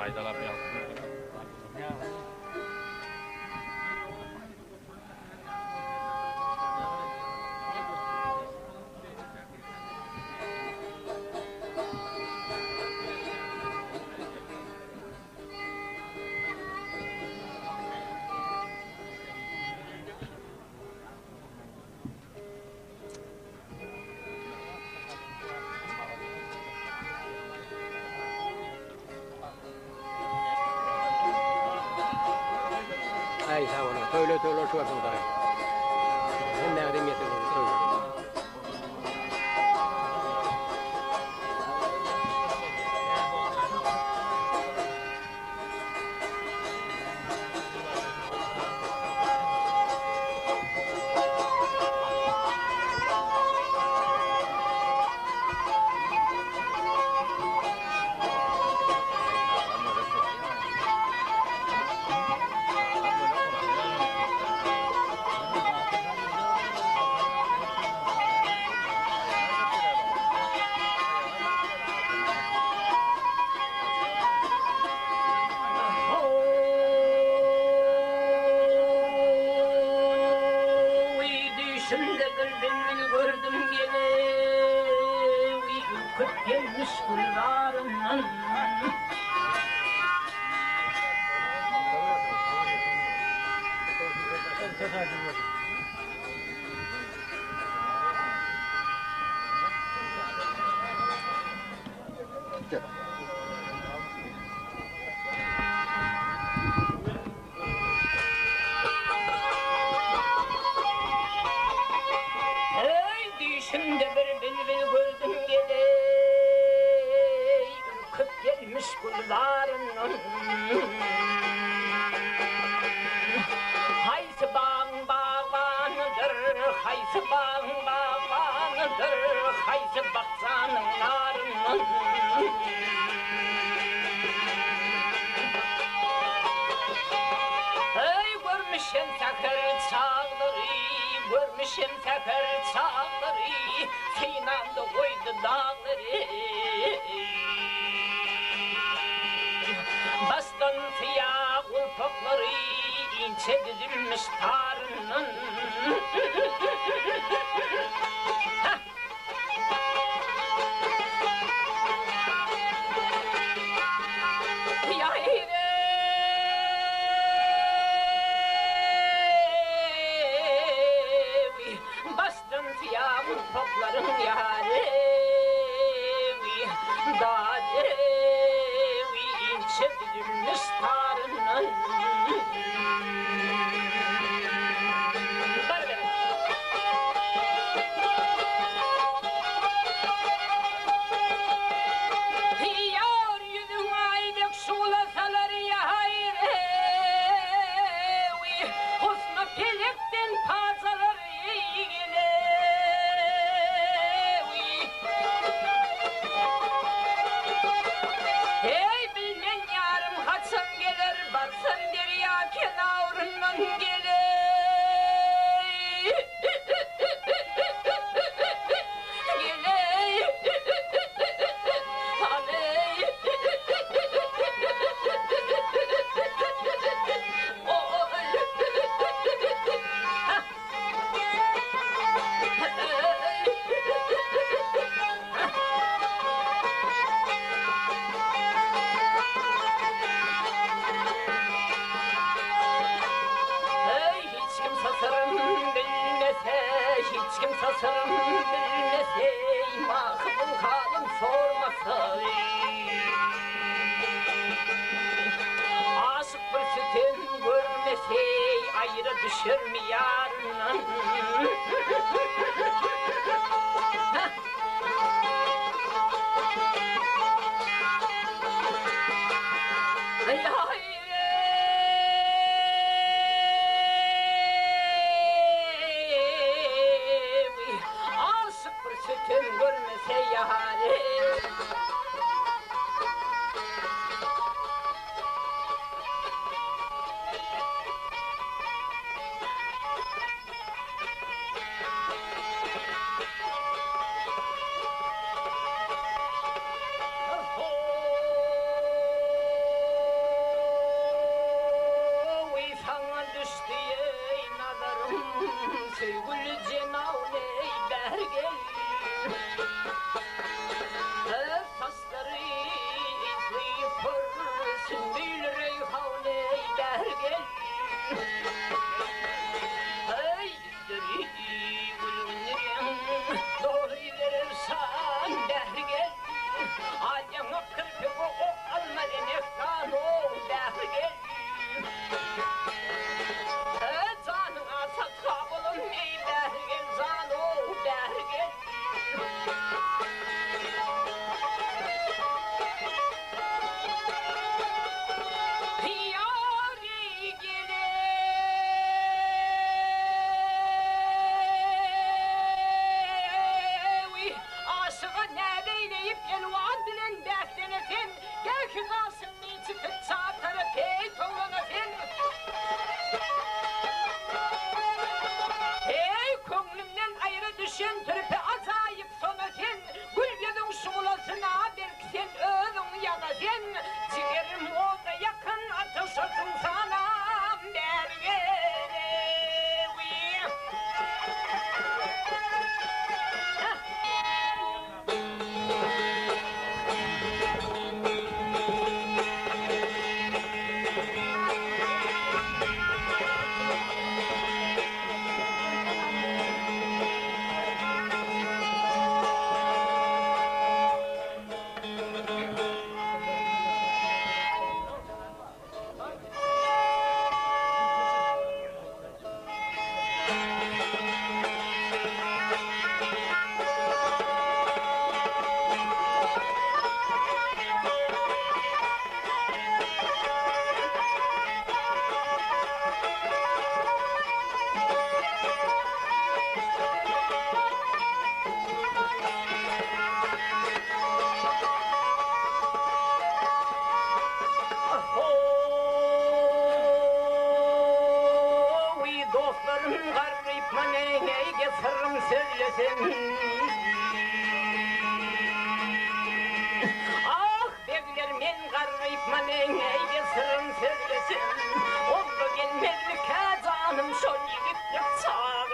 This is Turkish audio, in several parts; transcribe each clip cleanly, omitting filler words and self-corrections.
kaydalap yaptım. Ei saa olla. Toi löytyy olla suotunta. Mennään ringetin. Gelmiş kullarından hey düşümde bir bülbül gördüm geley ürküp gelmiş kullarından haysı bağın bağvanıdır haysı bağın bağvanıdır haysı baksanın narından hey görmüşüm sakır çağları görmüşüm sakır çağları Sinan'da koydu dağları bastın siyah kulpakları ince dizilmiş tarının ya bastın siyah kulpakların yarevi dağdevi ince dizilmiş tarının yar yüzün aylık şulasalar ya hayrevi husnu pelekten pazalar iyilevi hey bilmen yarım kaçsan gelir baksan derya kenarından gelir hiç kim sasırım bilmese makbul halim sormasa aşık bir sütün görmese ayrı düşür mü yarından sütün görmese yahane maneyge sırrım söylesin. Ah bekler men qarayıp maneyge sırrım söylesin. Oldu gelmez mi kazanım şol yigitlik çağı.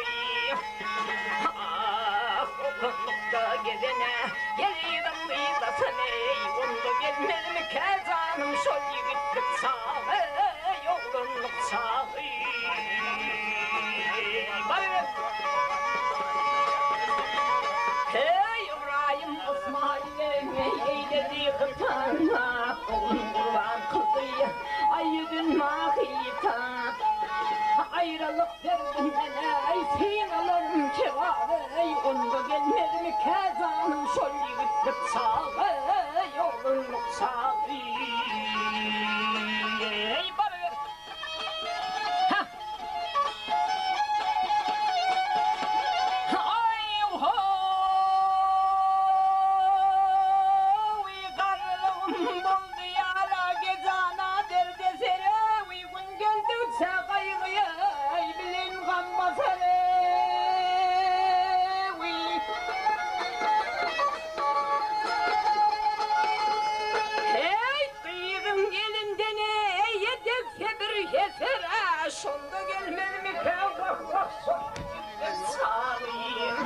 Ah okunlukta gelene gelirim kıyıdasın ey. Oldu gelmez mi kazanım şol yigitlik çağı. Okunluk çağı. Hey İbrahim Osman'ın eyledi kırtana. Kurban kızı aydın mahita. Ayrılık verdin bana sen alırım cevabı. Onda gelmez mi kazanım şol yigitlik çağı. Yolunluk çağı. Hey bana ver. Hah. Şunda gelmez mi kavga sarayım.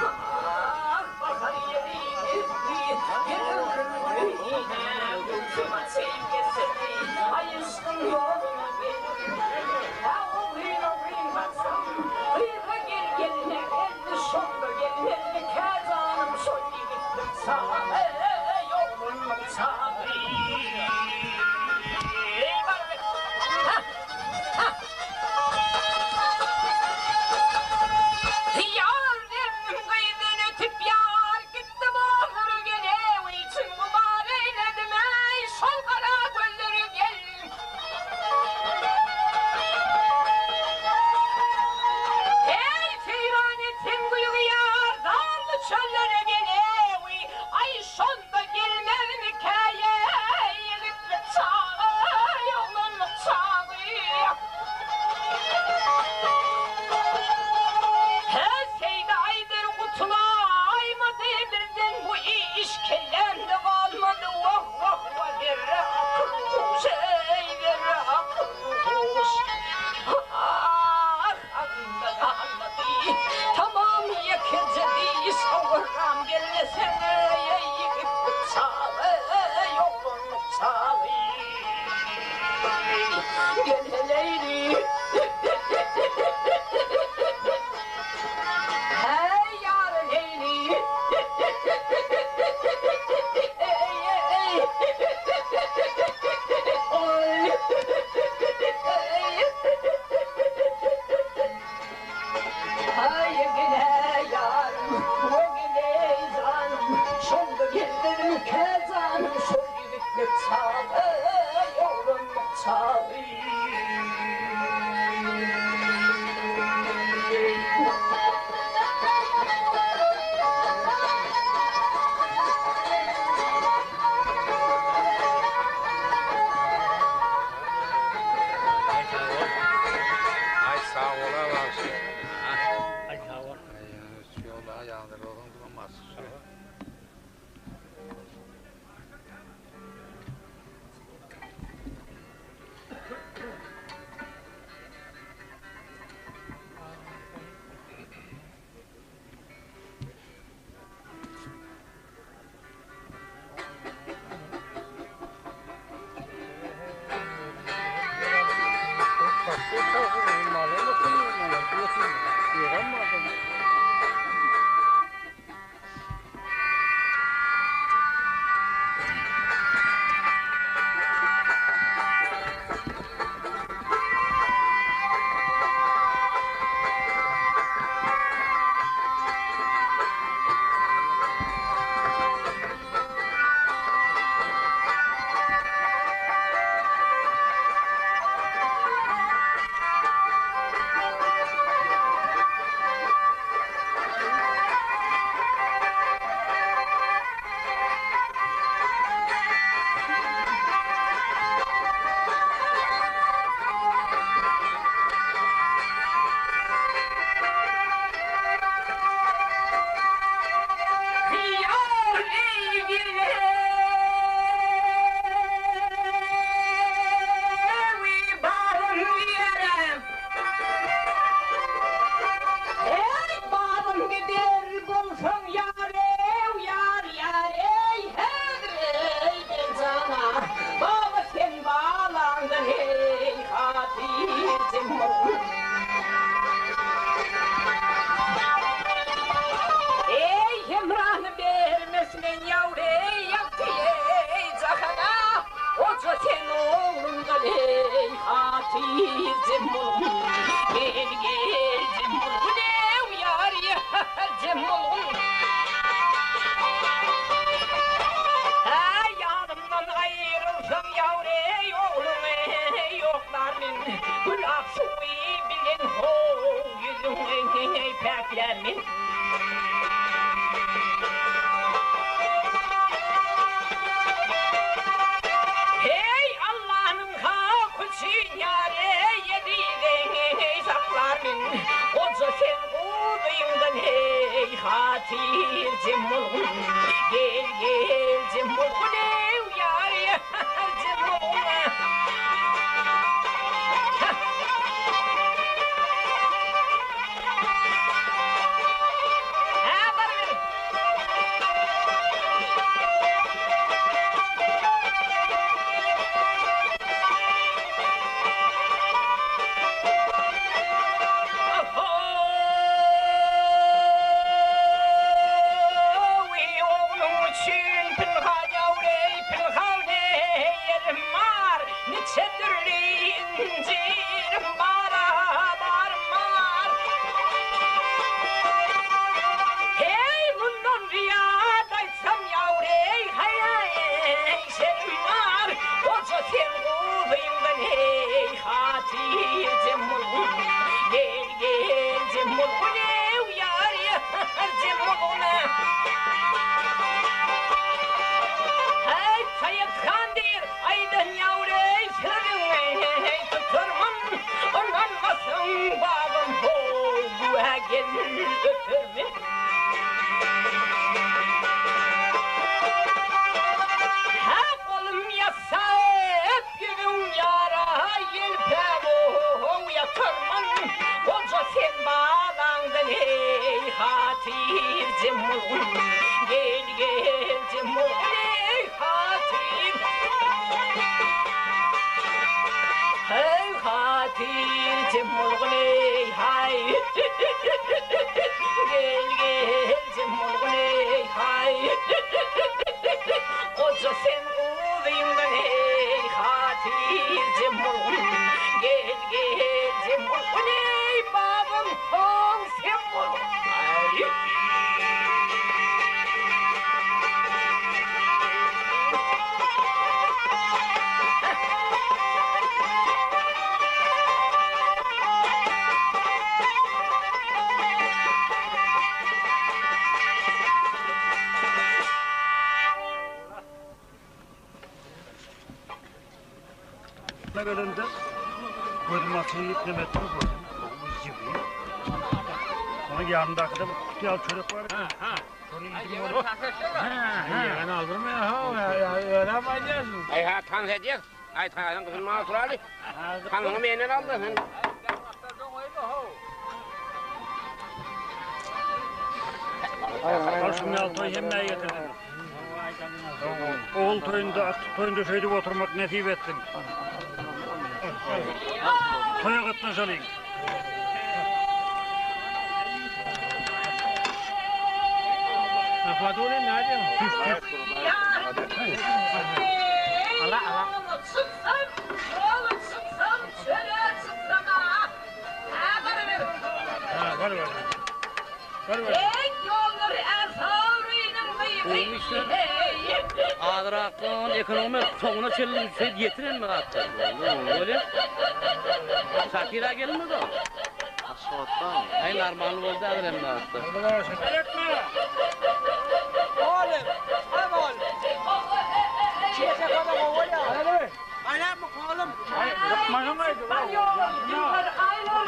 Ah bakar yerimiz bir yine kutuma sevgisi ayışkın yoluna benim. Ha oğlum baksam kıyıda gel geline elli şunda gelmez mi kazanım şol yigitlik sağa yolunu sarayım. hatir cemulun Gel gel cemulun ev yar yar cemulun Yanımdan ayrılsam yavre oğlum yoklarmin Kulak suyu bilin ho yüzün peklermin Hey Allah'ın kakıçı yare yediğin saklarmin Koca sen kuduyumdan hey hatir cemulun Gel gel cemulun ev yar yar cemulun Gel gel cemulun ey hatir Hey hatir cemulun ey hay Gel gel cemulun ey hay Koca sen uğrayımdan ey hatir cemulun Gel gel cemulun ey babam hong cemulun Ay Önünde korumasını yüklemetini koydum. Bu gibi. Sonra yanındaki de yal çocuk var. Sonra yedim onu. Yani aldırma ya. Öyle yapacağız. Ay ha tan edecek. Ay tan kızın masuralı. Tanını meynen aldı. Al şunu al toy yemeğe getirdim. Oğul toyunda, at toyunda şöyle oturmak nasip ettim. Toya katlaşalayım. Fatih ne diyorsun? Allah Allah. Çıksam, oğlum çıksam, şöyle çıksam ha. Ha bana ver. Ha, var. Ey yolları Ağıraktın ekonomi sonuna çelli şey getirin mi hatta? Öyle. Sakira gelmedi o. Asfalttan. Ay normal oldu adrem mi hatta? Oğlum, hadi oğlum. Çiğecek adam o ya. Hadi. Aynen mı oğlum? Hayır, yapmadım mıydı? Ben yolum, yıllar aylar.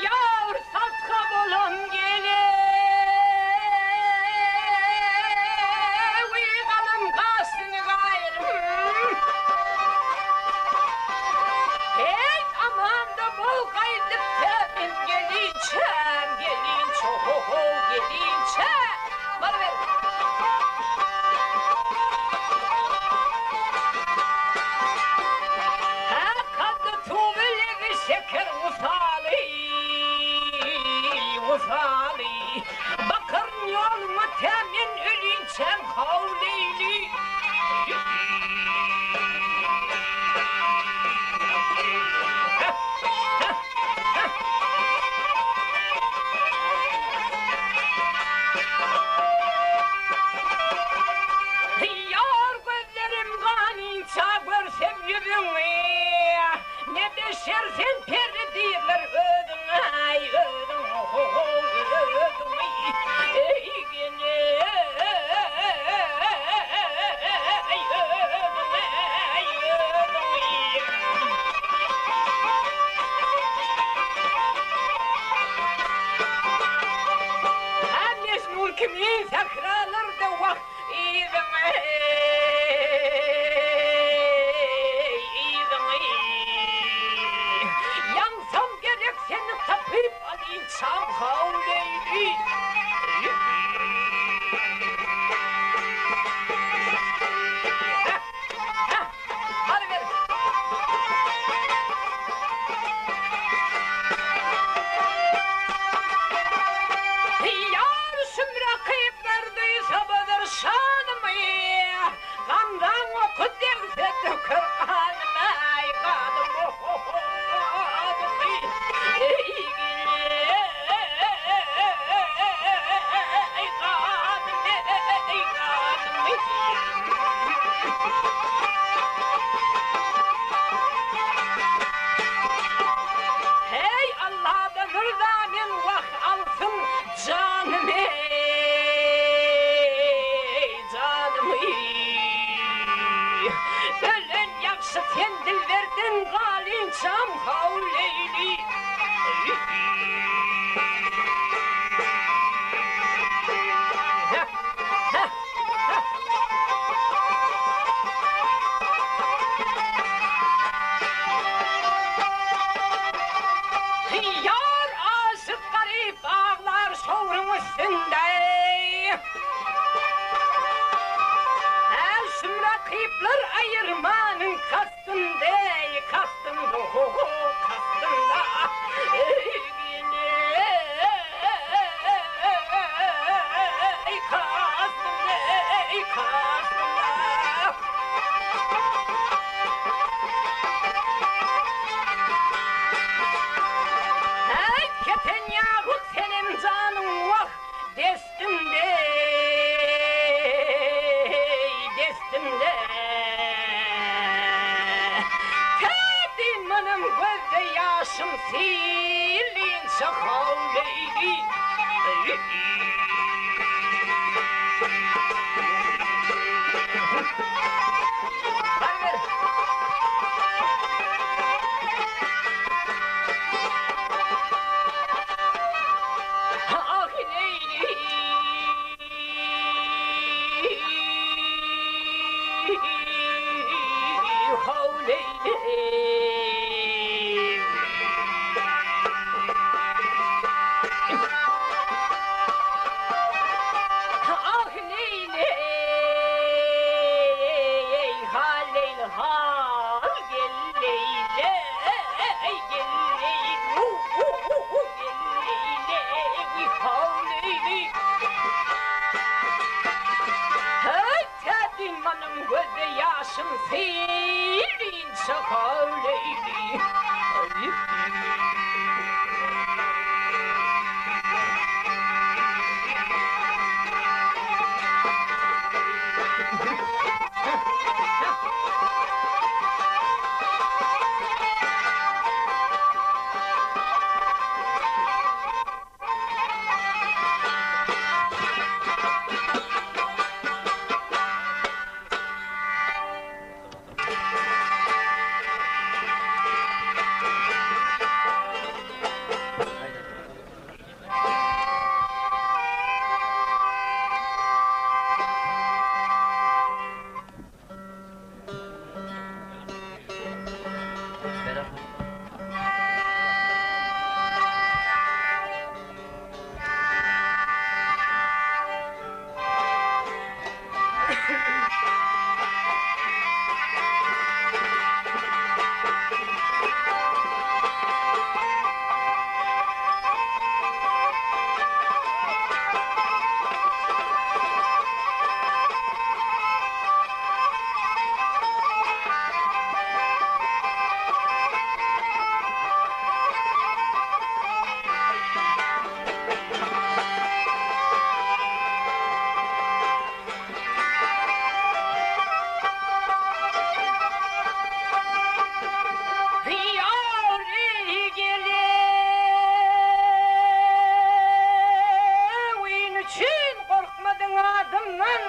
Yar satka bulan gelir. hali. Bakır yoluma temin ölünsem kavleyli. Yar gözlerim kanınca görsem yüzünü. Ne deşersen peri değiller ödüm ay ödüm ödüm ey gene ay ödüm ay ödüm. Annes nur kimin sakralar da vah İzin yansam gerek seni tapıp alınsam havleyli. Hadi ver. Yar sümre kıyıplardıysa budur şanımı. Kandan oku derse dökür kanımı. Ay kanım adımı. Ey gile. Ey kanım ey kanım. Hey Allah'dan rızamen vah alsın canım ey canım ey. Ölen yakşı sen dil verdin galin çam havleyli. Yar aşık garip ağlar şovrun üstünde. Her sümre kıyıplar ayırmanın kastında. Kastında kastında. Ey gine. Ey kastında ey kastında. Hey keten yahut senin canın vah destimde, destimde. Tedin benim gözde yaşım silin şahavleyli. Ver ver. Ah Leyli. Havleyli. Ah Leyli. Haleyli hal gel Leyli. Gel Leyli. Gel Leyli. Havleyli. Hey tedin benim gözde yaşım silin şahavleyli. adımdan,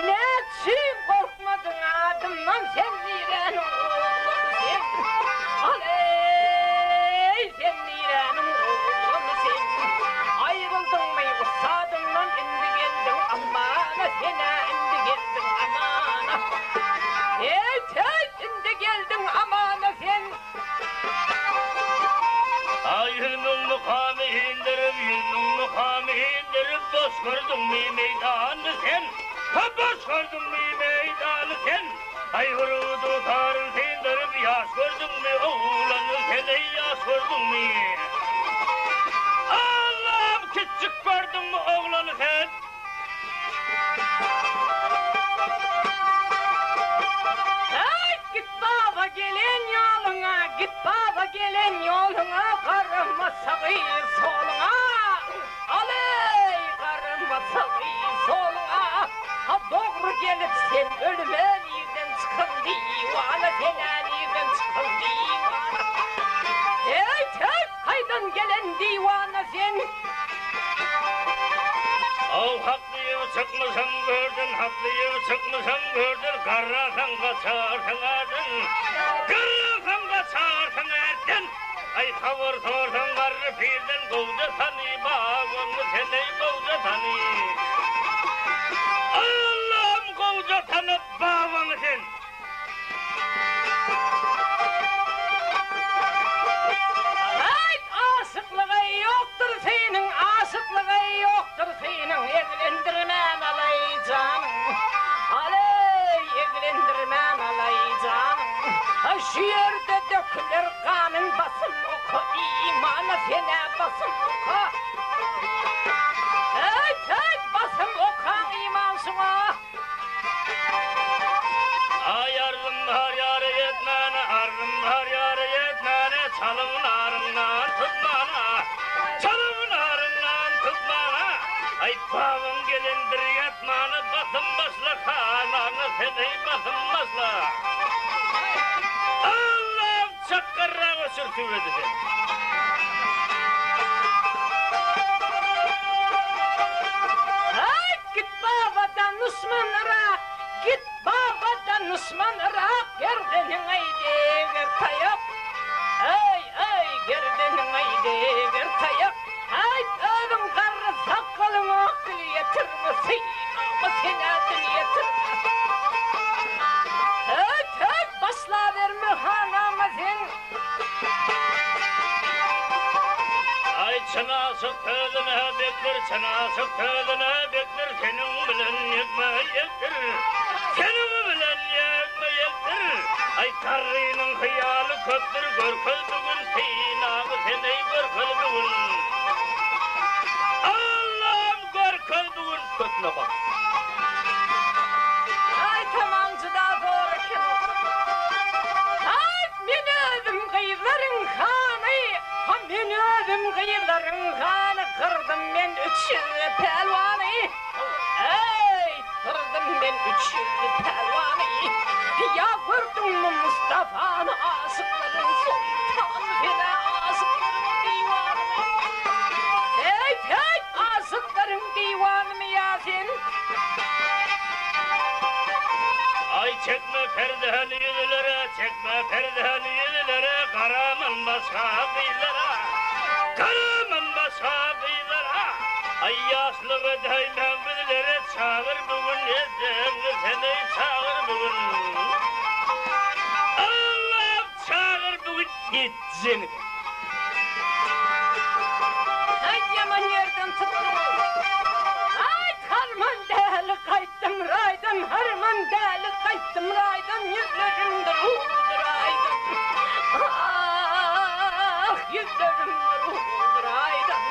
ne çiğ korkmadın adımdan, sen nirenin oğlum sen. Aley, sen nirenin oğlum sen. Ayrıldın mı usadımdan, indi geldin amana, sene indi geldin amana. Hey, indi geldin amana sen. Yüzümün mukamı indirip, yüzümün mukamı indirip, boş gördün mü meydanı sen? Ha boş gördün mü meydanı sen? Ay vurudu tarım sindirip, yaş gördün mü oğlanı sen? Ey yaş gördün mü? Allah'ım küçük gördün mü oğlanı sen? Git baba gelin yoluna, git baba gelin yoluna, karıma sağı soluna. Aley karıma sağı soluna. Ha doğru gelip sen ölümen yerden çıkın divana, senen yerden çıkın divana. Hey haydan gelen divana sen. Haklıyım çıkmışım gördün, haklıyım çıkmışım gördün, karrasan kaçarsın erdin, karrasan kaçarsın erdin. Ay tavır sorsan karrı pirden, kovca tanı, bağımı seni kovca tanı. Allah'ım kovca tanı, bağımı sen. Aşıklığı yoktur senin, aşıklığı yoktur senin, evlendirmem alaycan. Aley, evlendirmem alaycan. Şu yerde dökülür kanın, basın oku, imana sene basın oku. Hey, basın oku iman şuna. Ayarım var yâre yetmene, arım var yâre yetmene, çalımın arından tutmana, çalımın arından tutmana. Ay bağım gelindir yetmene, basın başla kananı seni basın başla. Allah'ım çakkarra uçur tüvedi sen. Git babadan Osmanlıra, git babadan Osmanlıra, gerdenin ayde ver tayak. Ay, gerdenin ayde ver tayak. Ay, ölüm karı sakalım akıl yetirmesin, ama sen adın yetirme. Hey, basla verme hanama sen. Ay çınasık tözüne bekler, çınasık tözüne bekler, senin bilen yekme yektir, senin bilen yekme yektir. Ay karrının hıyalı köptür, görköz bugün sinamı seni görköz bugün. Allah'ım görköz bugün kötüne bak. Ay tamamcı da doğru kim olsun. Ay men özüm kıyıların kanı, ha men özüm kıyıların kanı, kırdım ben 300 pelvanı. Ey kırdım ben 300 pelvanı. Ya gördün mü Mustafa'nı, aşıkların sultanı, fena aşıkların divanı. Hey, aşıkların divanı mı ya sen? Ay çekme perdeli yüzlere, çekme perdeli yüzlere, karaman başka kıyılara, karaman başka kıyılara. Ay yaşlığı daimem bizlere çağır bugün, yedim seni çağır bugün. Allah'ım çağır bugün, gitsin. Ay yaman yerden tuttum. Ay harman değerli kayıttım raydan, harman değerli kayıttım raydan, yüzlerimde ruhudur aydan. Ah, yüzlerimde ruhudur aydan.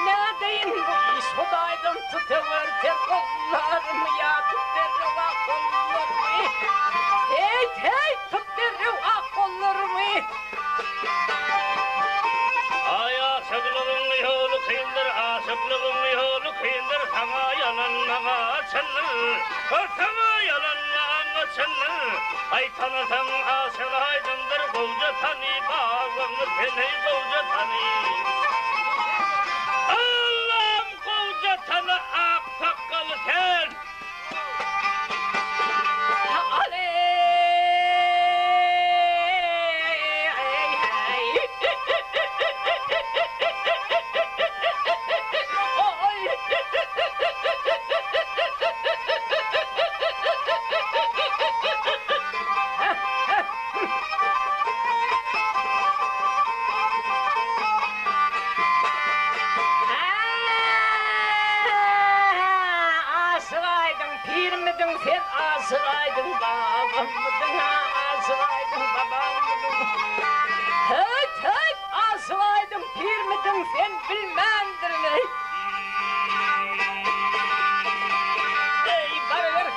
Neredeyim bu iş odaydan, tutuver ter kollarımı ya, tut ter ah kollarımı. Hey, tut ter ah kollarımı. Ay aşıklığın yolu kıyındır, aşıklığın yolu kıyındır, sana yalanmağa çınır, sana yalanmağa çınır. Ay tanısan aşık aydındır, kovca tanı, bağımı seni kovca tanı. Allah'ım kovca tanı, ak sakalı sen, mıdın sen asılaydın babam mıdın asılaydın babam mıdın Höt höt asılaydın pir mıdın sen bilmendir ne Ey barıver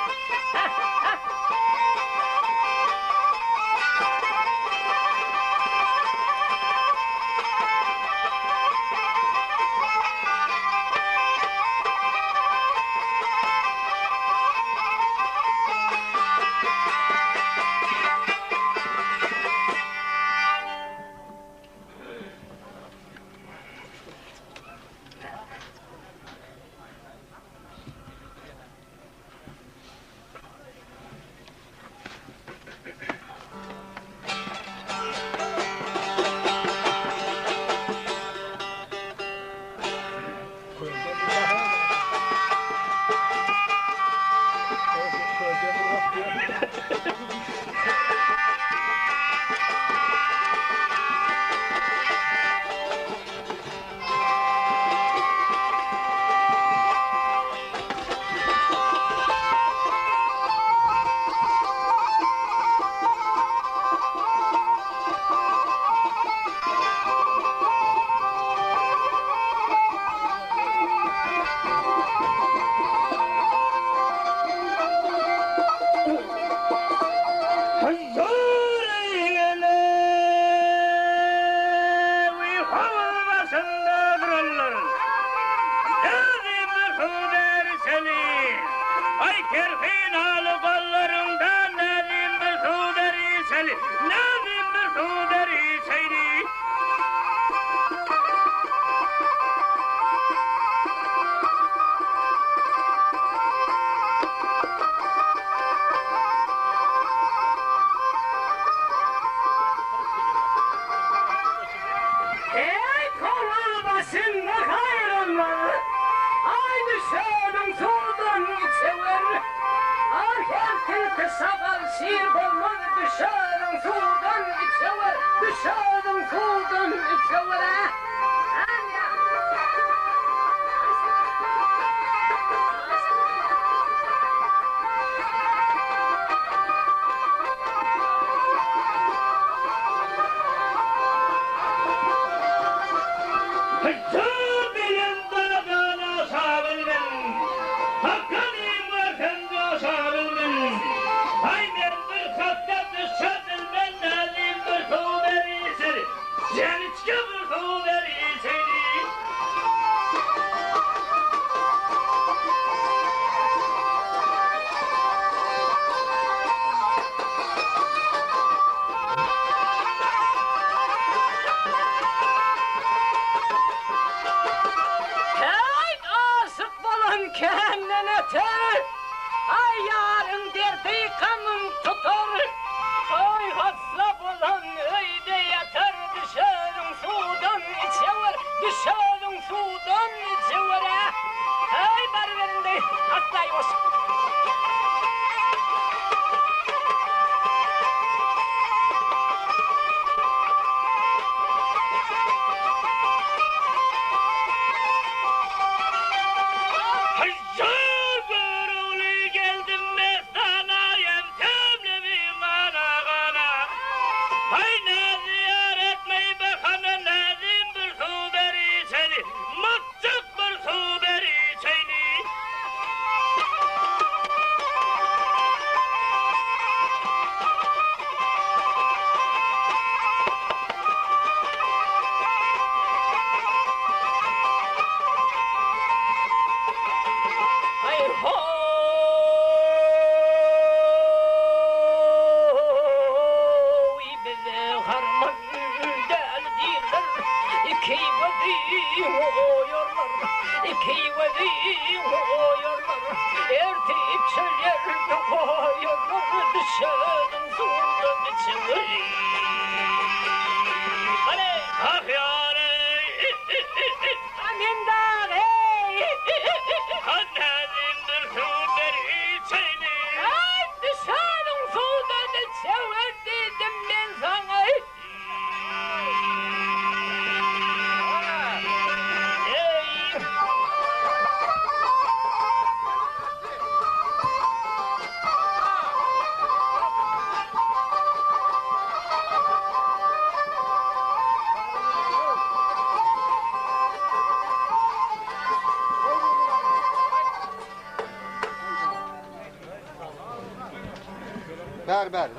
Ver. Ver.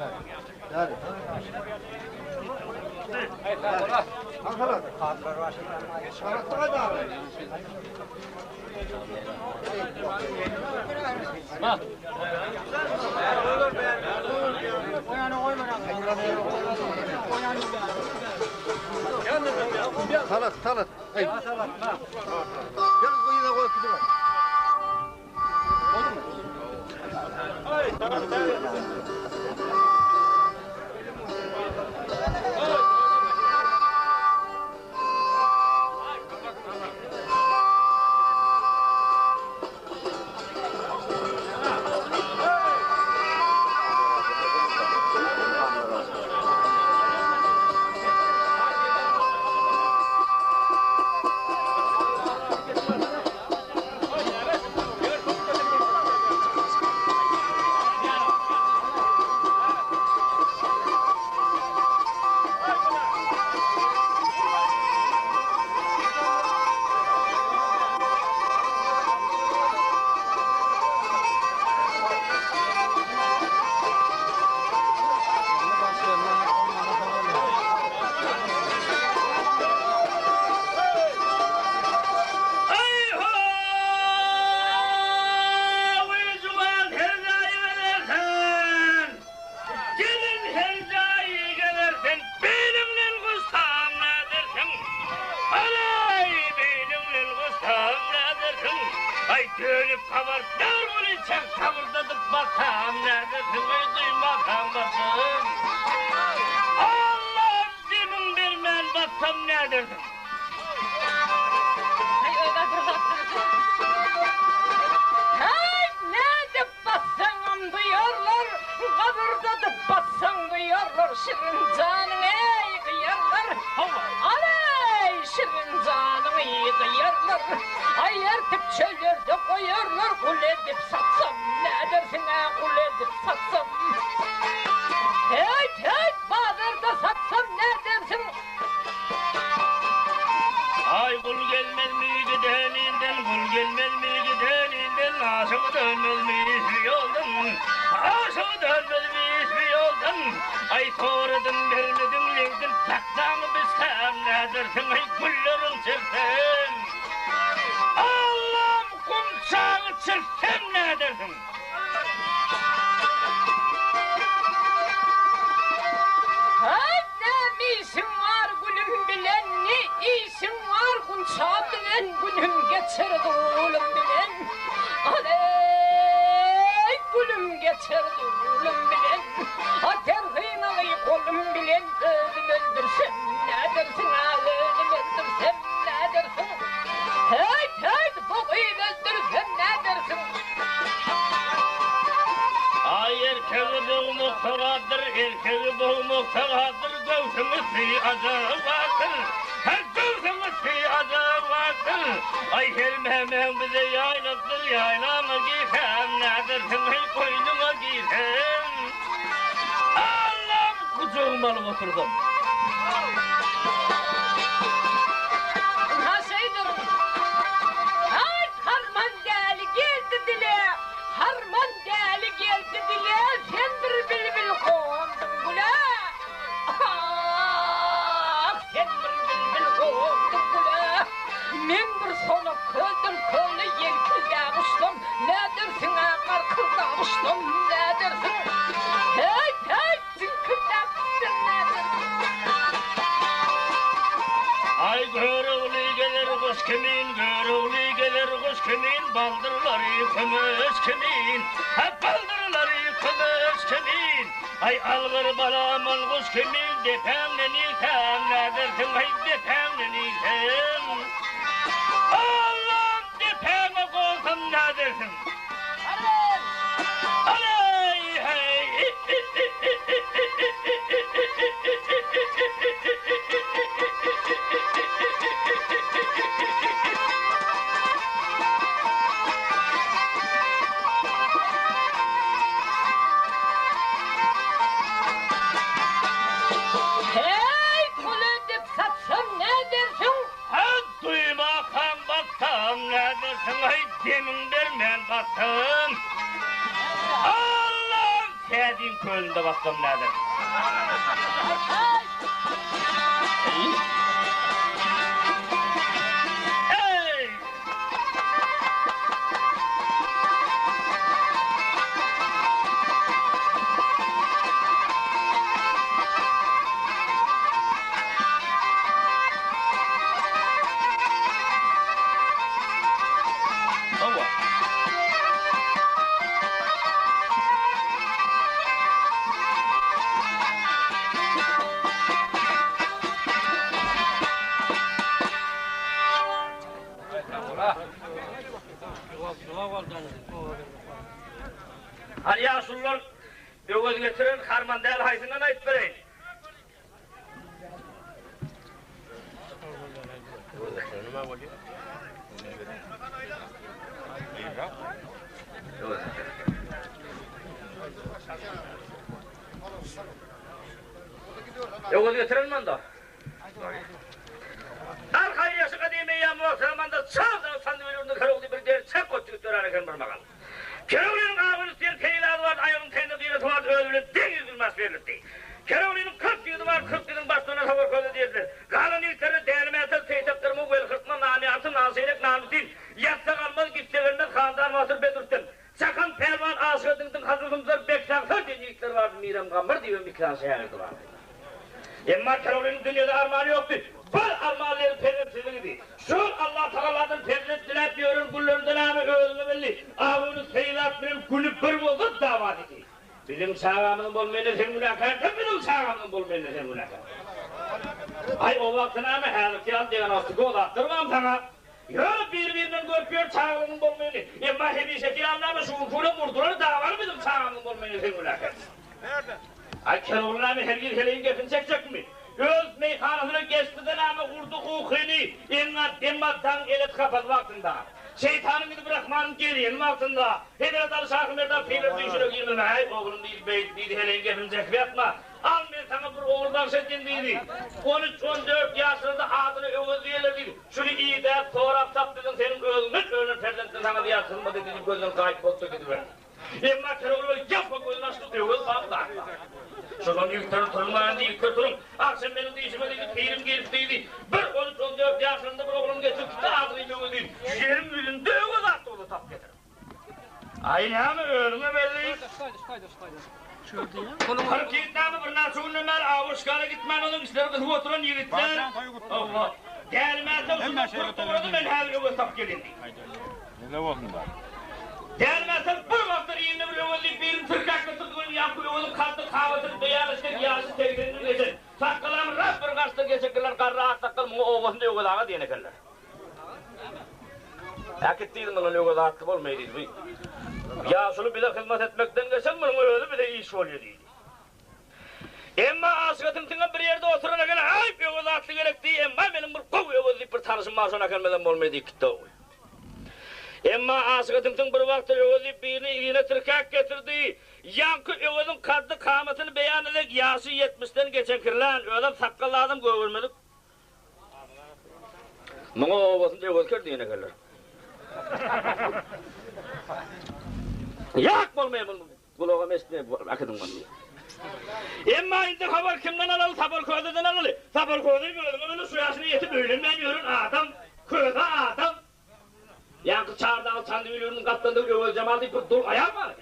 Kankalar. Hadi abi. Bak. Salat. Hey. Gel koyu da koy kızım. Demin vermen baktım. Allah Tedin kölünde baktım nedir? Hey! Hani yaşlılar öğüz getirin, harman değil haysından ayıp vereyim. Öğüz getirin mi da? Arkayı yaşı kadime yağmur sırmanda çağdan sandviçlerinde karoldu bir der çek koçuk törarken barmagal. Kerolinin ağabeyinin isteyen teylağı var, ayağının teyinde kıyıratı var, öldürülür, deniz bilmez verildi. Kerolinin 40 yılı var, 40 yılın başlarına tavır koydu diyediler. Galın ilkleri değermeyete teyzeplerimi vel hırtma namiatı nasiyelik namusin. Yatsa kalmaz gitse vermez kandan vasır bedürtten. Çakan pervan aşıdındın hazırlımızlar bekşansar deneyikler vardı Miram Gambar diye mikran seyirdi vardı. Emma Kerolinin dünyada armağanı yoktu. Bu armağanların peygamberiydi. Şu Allah Teala'dan peygamber dilep diyorum kullarından ağabey öğrenme belli. Ağabeyinin seyyilat benim kulüp bir oldu davat etti. Benim sağamın bulmayla sen mülakat, benim sağamın bulmayla sen mülakat. Ay o vaktine ama herkese diyen astık o da attırmam sana. Ya birbirinden görpüyor sağamın bulmayla. Emma hebişeki anlamı şu kulu murduları davar benim sağamın bulmayla sen mülakat. Nerede? Ay Kerol'un abi her gün heleyin gefini çekecek mi? Öz meyhanasına geçtiden ama kurdu kukini, emmattan elet kapat vaktinde. Şeytanın gidip bırakmanın geriyenin vaktinde. Hederat al-Şahımer'den peyler düşürü girmeme. Ay oğlum değil heleyin gefini çekip yatma. Al ben sana bir oğuldan seçin dedi. 13-14 yaşında adını övüzüyeler dedi. Şunu iyi de torap taptırdın senin özünü öğrenir terdentin sana diye atılma dedi. Gözden kayıp oldu gidiver. Emma Kerol'u yapma gözün açtı diyor. Baklar. Şuradan yükleri turmayın diye yükleri akşam benim de işime dedi, peyrim gelipteydi. Bir 13-14 yaşında bir oğlum getirip de ağzını yolu değil. Yerim yüzünde öğüz attı onu tap getirin. Aynı mı öğrüme belli? Harkiyetnamı bir nasuğun ömer avuşkara gitmen onun işleri kızı oturan yiğitler. Allah. Gelmezse usulü kurup doğradı ben her öğüz tap gelindi. Ne olsun da? Gelmezse bir vaktır yine bir öğüzü birim tırkaklı tıkkın yapıyor oğlum kaldı kahvatır beyanıştır yağısı teyzenin geçin. Sakkalarım raf bir kaçtır geçekler karra aksakal mu oğuzun da öğüzü diyene keller. Akıttıydım onun öğüzü attı olmaydı. Ya şunu bir de hizmet etmekten geçen bunun öğüzü bir de iş oluyor değil. Emma asıgatın tına bir yerde oturana kadar ay öğüzü attı gerekti. Emma benim bir kov öğüzü bir tanışım maaşına gelmeden olmaydı gitti o. Emma asıgatın bir vakti öğüzü birini iline tırkak getirdi. Yankı öğüzün kaddı kametini beyan edek yaşı 70'ten geçen kirlen. Öğüzün sakkalı adam görmedik. Bana oğuzun öğüz kerdi yine keller. Yak olmaya bunu kulağa mesleğe akıdım bana diye. Emma indi haber kimden alalı? Sabır köyden alalı. Sabır köyden böyle su yaşını yetip öğlenmeniyorun adam. Köyde adam. Yankı çağırdı al sandviçlerinin katlandığı öğüz Cemal deyip dur ayağım var.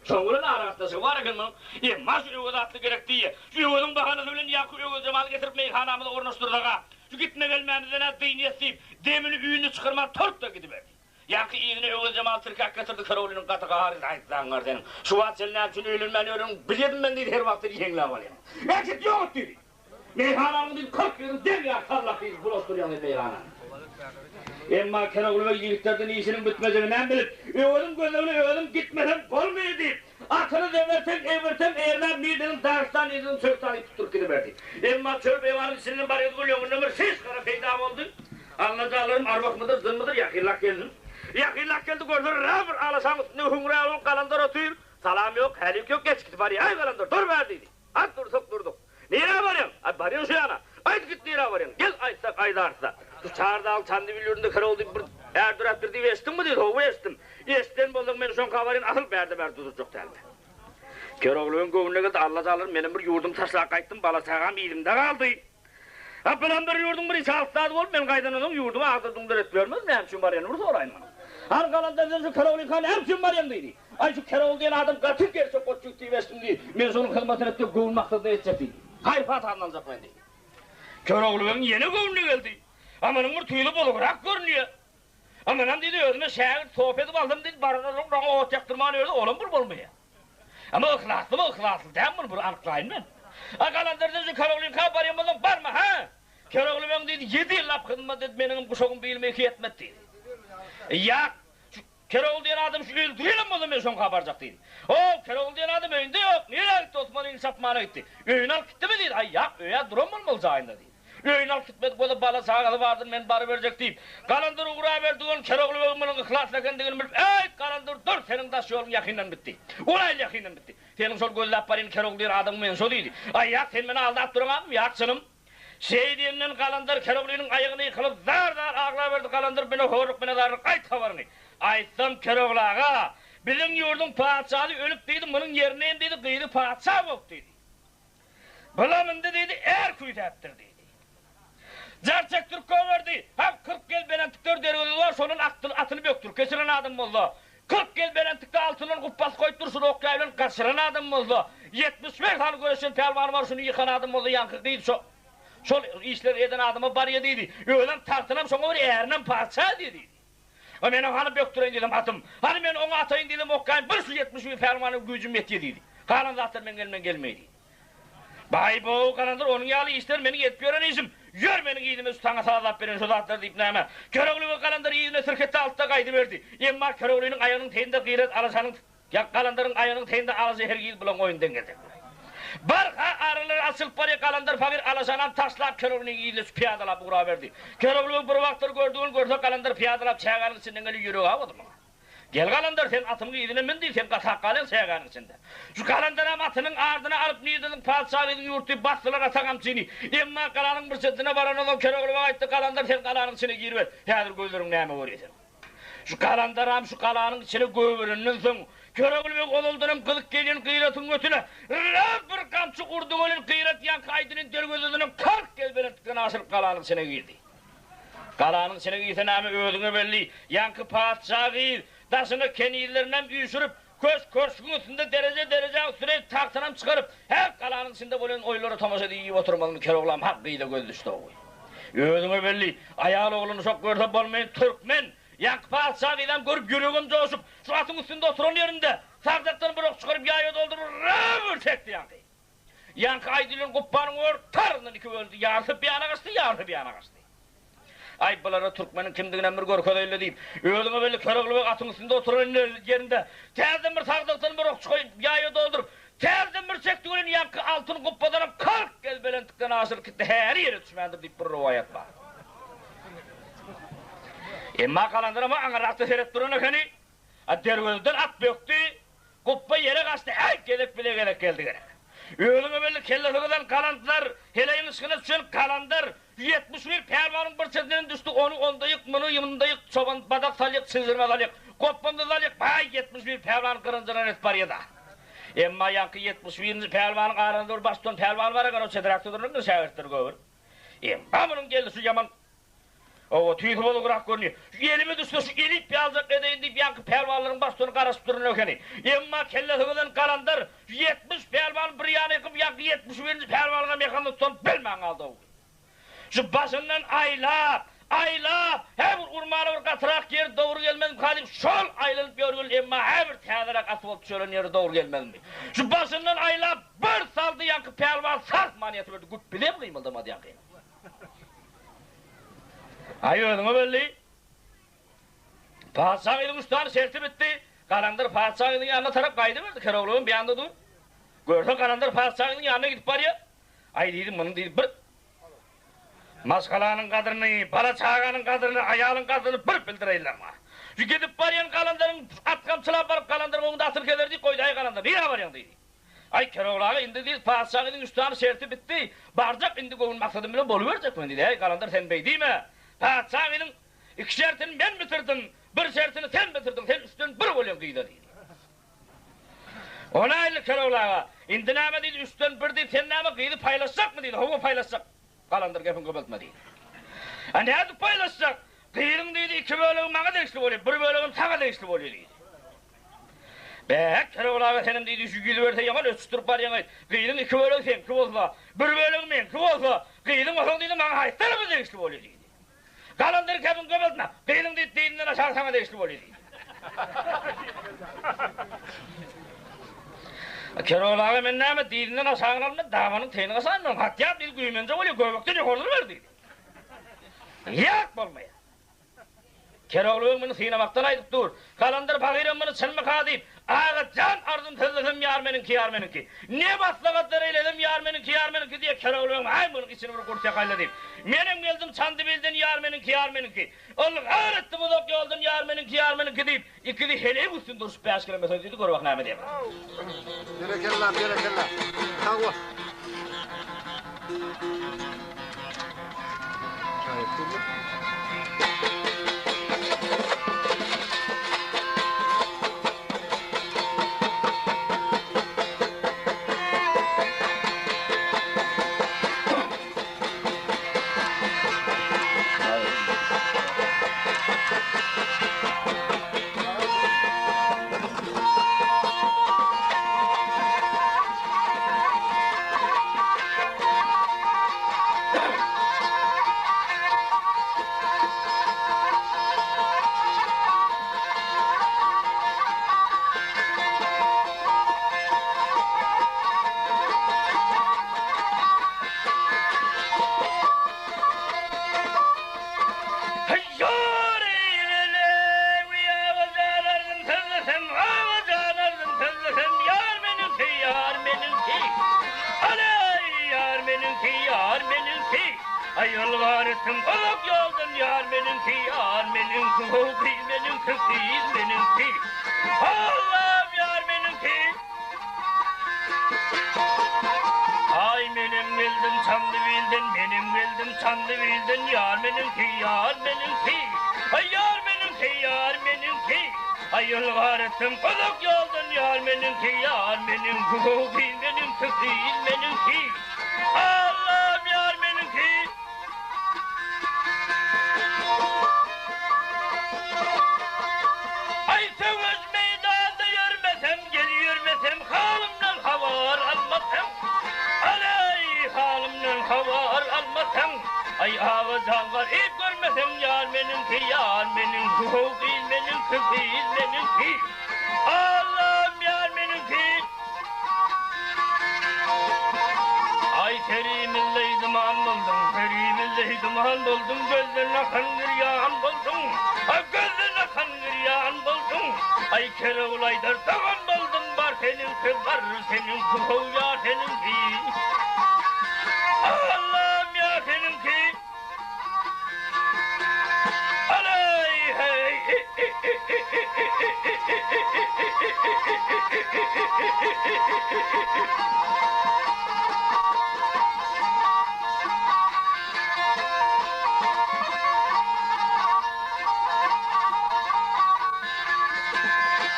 Çoğunun arasındası var ki bunun. Emma şu öğüz attı gerek diye. Şu öğüzün bakanı öğlen Yankı öğüz Cemal getirip meyhanamıza ornaştırdığa. Şu gitme gelmeyenizden adayını yetseyip demini üyünü çıkarmak torp da gidiverdi. Yankı iğne öğüz Cemal tırkak getirdi Karolinin katı kahariz ayıtlan var senin. Şu vat seninle için öğlenmeniyorum bilirdim ben dedi her vakti yengle alayım. Eksit yok dedi. Meyhanamın dedi 40 yılın dev ya karlak değil bulaştırıyan meyhanamın. Emma Kerol'u ve yiğitlerden iyisinin bitmezini ben bilip öğüdüm gözümünü öğüdüm gitmeden olmuyor deyip akını deverten eğerler midenin dağıstan yedim sırttan tutur gidiverdi. Emma çöl beyvanın içinin bariyatı buluyor numara 6 kara peydam oldu. Anlayacağlarım arvak mıdır zın mıdır yakillak geldim. Yakillak geldi gördür rafır alasam ne hungre alın kalandar otuyor. Salam yok helik yok geç git bari ay kalandar dur verdiydi. At durduk. Nere varıyorsun? Ay varıyorsun şu yana. Ayt git nere varıyorsun? Gel aytsak ayda artsa. Şu çağırdı al sandviçlerinde Karol deyip bir erdir attırdı estim mi dedi o estim. Estim buldum ben son kavarın ahıl berdi tutucuk derdi. Keroğlu'nun gövüne geldi, Allah alır, benim bir yurdum taşla kayttım, bala sağam ilimde kaldı. Benim bir yurdum bir çalıktadı olup, ben kaydan onun yurduma ağzırdımdır etmiyormaz, ne hemşin var yanımır sorayım bana. Arkalandan dedi, şu Keroğlu'nun kanı hemşin var yanındaydı. Ay şu Keroğlu diyen adam katil gerçek o çıktı versin diye, ben sonun hizmetini ettim, gövülmakta da edecekti. Hayır Fatih'den zaplayın diye. Keroğlu'nun yeni gövüne geldi. Amanın bir tüylü bulgurak görünüyor. Amanım dedi, özüme şehir sohbeti aldım dedi, barınırım, bana o çaktırmanı ördü, oğlum bir bulmaya. Ama ıhlaslı mı ıhlaslı değil mi bunu anıklayın ben. Akalandır dedi, Keroğlu'nun kabar yapmadan var mı ha? Keroğlu ben dedi, 7 yıl lapkınma dedi, benim kuşağım bilmeyi ki etmedi dedi. Ya, Keroğlu diyen adam şu öldürelim mi o zaman son kabarcak dedi. O Keroğlu diyen adam önünde yok, nereye gitti Osman'ın insafmana gitti. Öğün al gitti mi dedi, ay ya, öğe durum olmalı zahinde dedi. Öğün al gitmedik, o da bala sağalı vardır, ben barı verecek deyip. Kalandır uğraya verdiğin Keroğlu öğümünün ıhlasla kendini bilip, ey kalandır dur, senin taş yolun yakinen bitti. Orayla yakinen bitti. Senin sol gözle aparın Keroğlu diyen adamın en soluydu. Ay ya, sen beni aldat duramam mı ya canım? Şey diyenden kalandır Keroğlu'nun ayağını yıkılıp, zar ağla verdi kalandır, beni horuk, beni darır, kay tavarını. Aytsam Keroğlu ağa, bizim yurdun padişahı ölüp deydi, bunun yerine deydi, kıydı padişah yok deydi. Bulamında deydi, er kuydu ettir deydi. Gerçek Türk verdi. Hem 40 gel belentikler dergeli var, sonun atını böktür, kesilen adam oldu. 40 gel belentikte altının kuppas koyup dursun, okuyayla kaçıran adam oldu. 71 tane göreşen pelvan var, şunu yıkan adam oldu, yankı deydi. Şol işler eden adamı var ya deydi. Öğlen tartınam, sonra bir eğerinem parça deydi. O ben onu böktüreyim dedim atım. Hani ben onu atayım dedim, okuyayım, bir su 71 pelvanın gücüm yetiyor deydi. Kalan zaten ben gelmeydi. Bay bu kalandır onun yağlı işler beni yetmiyor izim. Gör benim iyiliğimi tutana sağlap verin şu zatları deyip neyme. Keroğlu'nun kalandır iyiliğine sırkette altta kaydı verdi. Emma Keroğlu'nun ayağının teyinde kıyret alasanın, ya kalandırın ayağının teyinde alaşı her giyil bulan oyundan geldi. Barha arıları asılıp var ya kalandır fakir alasanan taşlap Keroğlu'nun iyiliğine piyadalap uğra verdi. Keroğlu'nun bir vaktır gördüğün görse kalandır piyadalap çayağının içinden gelip yürüyor havadı mı? Gel kalandır sen atımın iyiliğine min değil sen katak kalın çayağının içinde. Şu kalandıram atının ardına alıp niyedinin padişahının yurtuyup bastılar atakam seni. Emma kalanın bir setine varan olan Keroğlu'na aitti kalandır sen kalanın içine giriver. Yadır gözlerin neyme vuruyorsun. Şu kalandıram şu kalanın içine göğürünün son. Keroğlu'nun olulduğunun kılık geliyin kıyratın götüne. Bir kamçı kurduğun olun kıyrat yan kaydının dergözünün 40 gel belentikten aşırıp kalanın içine girdi. Kalanın içine girdi neyme öldüğünü belli. Yankı padişahı değil. Daşını kenillerinden büyüşürüp, köş köşkün üstünde derece sürekli tahtından çıkarıp, hep kalanın içinde böyle oyları tamaşa diye oturmalını Keroğlu'm hakkıyla göz düştü o. Ödümü belli, ayağlı oğlunu çok görse bolmayın Türkmen, yank padişahıyla görüp yüreğim coşup, şu atın üstünde oturan yerinde, sardaktan bir ok çıkarıp yağya doldurur, rağır çekti yankı. Yankı aydilin kuppanın ortarından iki öldü, yarısı bir yana kaçtı, yarısı bir yana kaçtı. Ay bulara Türkmenin kimdiğinden bir korku öyle deyip, öldüğüme böyle Keroğlu ve atın üstünde oturan yerinde, tezden bir sardaktan bir ok çıkarıp yağya doldurup, tezden bir çektiğinin yankı altın kuppadan 40 gel belentikten aşırı gitti, her yere düşmendir deyip bir rivayet var. Emma kalandır ama anıraktı seyret durun efendim. Dergözden at böktü, kuppa yere kaçtı, gelip bile geldi gerek. Öğlüme böyle kellefeden kalandılar, heleyin ışkına düşen kalandır. 71 pelvanın bir sesinden düştü, onu onda yık, bunu yımında yık, çoban badak salyık, sızırma salyık, kopmanda salyık, bay 71 pelvanın kırıncıdan et var ya da. Emma yankı 71. pelvanın ağrında baston pelvan var ya, o çedirakta dururken şahırttır gövür. Emma bunun geldi şu yaman, o tüyütü bolu kurak görünüyor. Şu elimi düştü, şu elip bir alacak edeyim deyip yankı pelvanların bastonu karışıp durun ökeni. Emma kellefeden kalandır, 70 pelvan bir yana yıkıp yankı 71. pelvanına mekanlı tutan bilmen aldı o. Şu başından aylap, her bir urmanı bir katırak yeri doğru gelmez mi? Kadim şol aylanıp yorgul emma her bir teğederek asfalt şölen yeri doğru gelmez mi? Şu başından aylap bir saldı yankı pelvan sarf maniyeti verdi. Gut bile mi kıymaldım hadi yankı? Ay öldüğümü belli. Padişah'ın üstüne serti bitti. Kalandır padişah'ın yanına taraf kaydı verdi. Keroğlu'nun bir anda dur. Gördün kalandır padişah'ın yanına gidip var ya. Ay dedim bunun dedim bir. Maskalanın kadrini, bala çağanın kadrini, ayağının kadrini bir bildireyler ma. Şu gidip var ya kalanların at kamçılar varıp kalanların onu da atır kelerdi koydu ay kalandır. Niye var ya dedi. Ay Keroğlu'na indi değil padişah'ın üstüne serti bitti. Barcak indi kovun maksadım bile boluverecek mi dedi. Ay kalandır sen bey değil mi? Padişah'ın iki şertini ben bitirdim, bir şertini sen bitirdin, sen üstün bir volüm kıydı dedi. Ona aylı Keroğlu'na İndi näme diýdi, üstten bir diýdi, sen näme gyýdy paylaşsak mı diýdi, howa paylaşsak. Galandyr gepin göbeltme diýdi. Näde paylaşsak? Gyýdyň diýdi, iki bölegi maňa degişli bolýar, bir bölegi taňa degişli bolýar diýdi. Bäk, kerewlaga senem diýdi, şu gili berse ýaman öçüp barýaň. Gyýdyň iki bölegi senki bolsa, bir bölegi menki bolsa, gyýdyň oňa diýdi, maňa haýtlar degişli bolýar diýdi. Galandyr gepin göbeltme, gyýdyň diýdi, diýinden aşağı taňa degişli bolýar diýdi. Kerewlaga men näme diýdinden aşağı alma, dawanyň teňine sanmam. Hatýap diýdi, güýmenje bolýar, göbekde ýokarly berdi. Ýak bolmaýar. Kerewlagyň meni synamakdan aýdyp dur. Galandyr bagyrym meni çynmaka diýip, ağa can ardım tezledim ýar meninki ýar meninki. Ne baslagatlar eyledim ýar meninki ýar meninki diýip kerewlagyň ay munyň içine bir gurtya gaýla diýip. Menem geldim çandy bilden ýar meninki ýar meninki. Ol garetdi mudok ýoldan ýar meninki ýar meninki diýip, ikili hele üstün durup 5 kilometr diýdi, görwak näme diýip. Berekellah, berekellah. Tawa.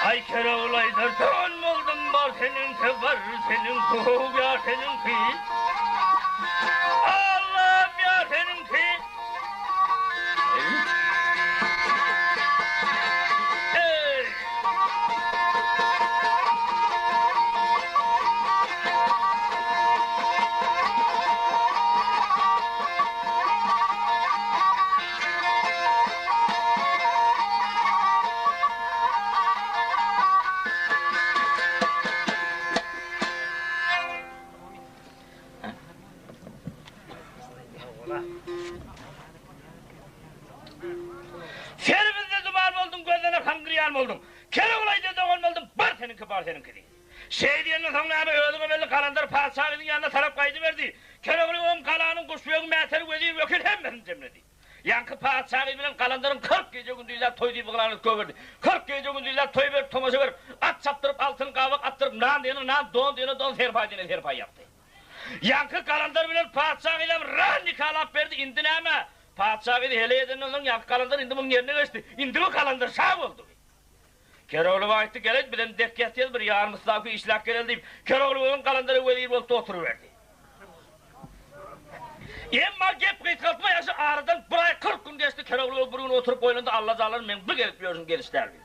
Ay kerewlaylar dön boldum bar seninki var, senin kuğu ya seninki. Allah'ım ya seninki. Serimizde duman oldum, gözlerine kan kırıyan oldum. Kere olaydı da olmadım, bar seninki diye. Şey diyenin sonra abi öldüğü belli kalandır padişahının yanına taraf kaydı verdi. Kere olayım kalanın kuşluğun mehter gözüyü ökül hem benim cemredi. Yankı padişahı bilen kalandırın 40 gece gündüzler toy deyip kalanı köverdi. 40 gece gündüzler toy verip tomaşı verip at çaptırıp altın kavak attırıp nan diyene nan don diyene don serpay diyene serpay yaptı. Yankı kalandır bilen padişahı ile ran nikahlap verdi indi neyme. Padişahı hele edenden yankı kalandır indi bunun yerine geçti. İndi bu kalandır sağ oldu. Keroğlu vakti geldi, bilen dekkiyatıyız bir yarımızdan bir işlak geldi deyip, Keroğlu'nun kalanları verir oldu oturuverdi. Emma gep kıytkaltma yaşı ağrıdan buraya 40 gün geçti, Keroğlu bugün oturup oylandı, Allah zallarım men bu gelip görürsün gelişlerdi.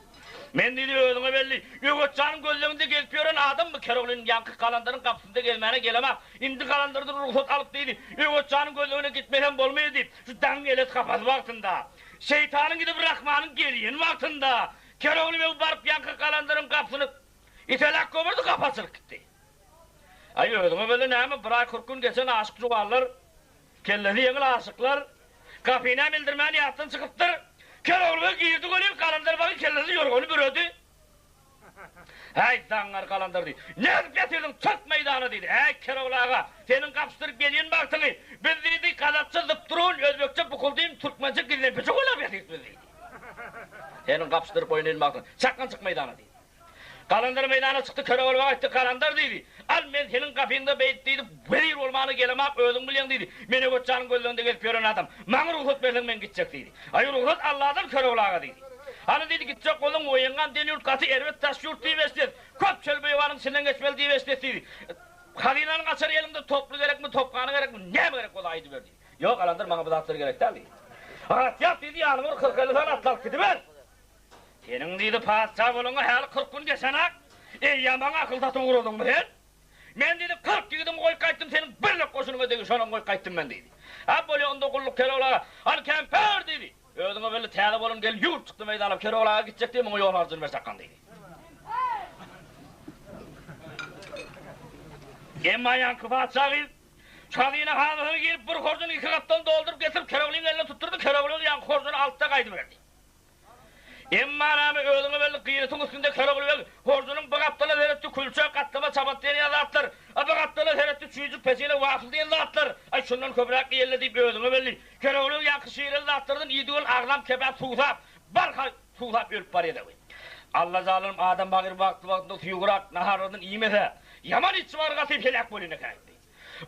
Men dedi öğlüne belli, Yogotcan'ın gözlerinde gelip gören adam mı Keroğlu'nun yankı kalanların kapısında gelmeyene gelemem. İndi kalanlardan ruhsat alıp dedi, Yogotcan'ın gözlerine gitmeden olmuyor deyip, şu dangelet kapadı vaktinde. Şeytanın gidip Rahman'ın geliyin vaktinde. Keroğlu ve barıp yankı kalanların kapısını itelak kovardı, kapatılık gitti. Ay öğlüne belli neyme, bırak 40 gün geçen aşık cuvarlar, kelleli yengil aşıklar, kapıyla bildirmeyen yattın çıkıptır. Keroğlu'ya girdi golü, kalanlar bakın kellesi yorgunu bürödü. Hey zangar kalanlar dedi, ne edip getirdin Türk meydanı dedi. Hey Keroğlu ağa, senin kapıştırıp geliyin baktın. Biz dedi kazakçı zıptırın, Özbekçe bukuldayım, Türkmençe gizlen, bir çok olab yatıyız biz dedi. Senin kapıştırıp oynayın baktın, sakın çık meydana dedi. Kalanlar meydana çıktı, Keroğlu ağa etti, kalanlar dedi. Al men senin kapında beyt dedi, verir olmanı gelemek, öldüm bilen dedi. Mene Gökçan'ın gözlerinde gelip gören adam, bana ruhsat versen ben gidecek dedi. Ay ruhsat Allah'dan Keroğlu ağa dedi. Hani dedi gidecek olun oyangan deli yurt katı ervet taş yurt diye beslet. Köp çölbeyi varın içinden geçmeli diye beslet dedi. Halinanın açarı elinde toplu gerek mi, topkanı gerek mi, ne mi gerek olaydı verdi. Yok alandır bana bu dağıtları gerek değil. At yap dedi yanımır 40-50'den atlalık gidiver. Senin dedi padişah olunga hali 40 gün geçenak. Yaman akıl tatı uğradın mı sen? Men dedi 40 gidim koy kayttım senin birlik koşunuma dedi şonun koy kayttım ben dedi. Ha böyle 19'luk Keroğlu ağa, hani kemper dedi. Ödüme böyle teyade bolun gel yurt çıktı meydana Keroğlu ağa gidecek diye bana yol harcını versakkan dedi. Emma yankı padişahı, çalıyına hanımını girip bir korzunu 2 kattan doldurup getirip Keroğlu'nun eline tutturdu, Keroğlu'nun yankı korzunu altta kaydıverdi. Emma rağmen ödüme böyle kıyırtın üstünde Keroğlu ve korzunun bir kaptana seretti, külçe katlama çabat diye atlar. Bir kaptana seretti, çuyucuk peşiyle vafıl diye atlar. Ay şundan köprek yerle deyip ödüme böyle. Keroğlu'nun yankı şiirle attırdın, iyidüğün ağlam kebap tuğsap, barka tuğsap ölüp var edevi. Allah zalim adam bağır vaktında fiyurak naharladın iyi mese. Yaman içi var katayıp helak boyuna kaydı.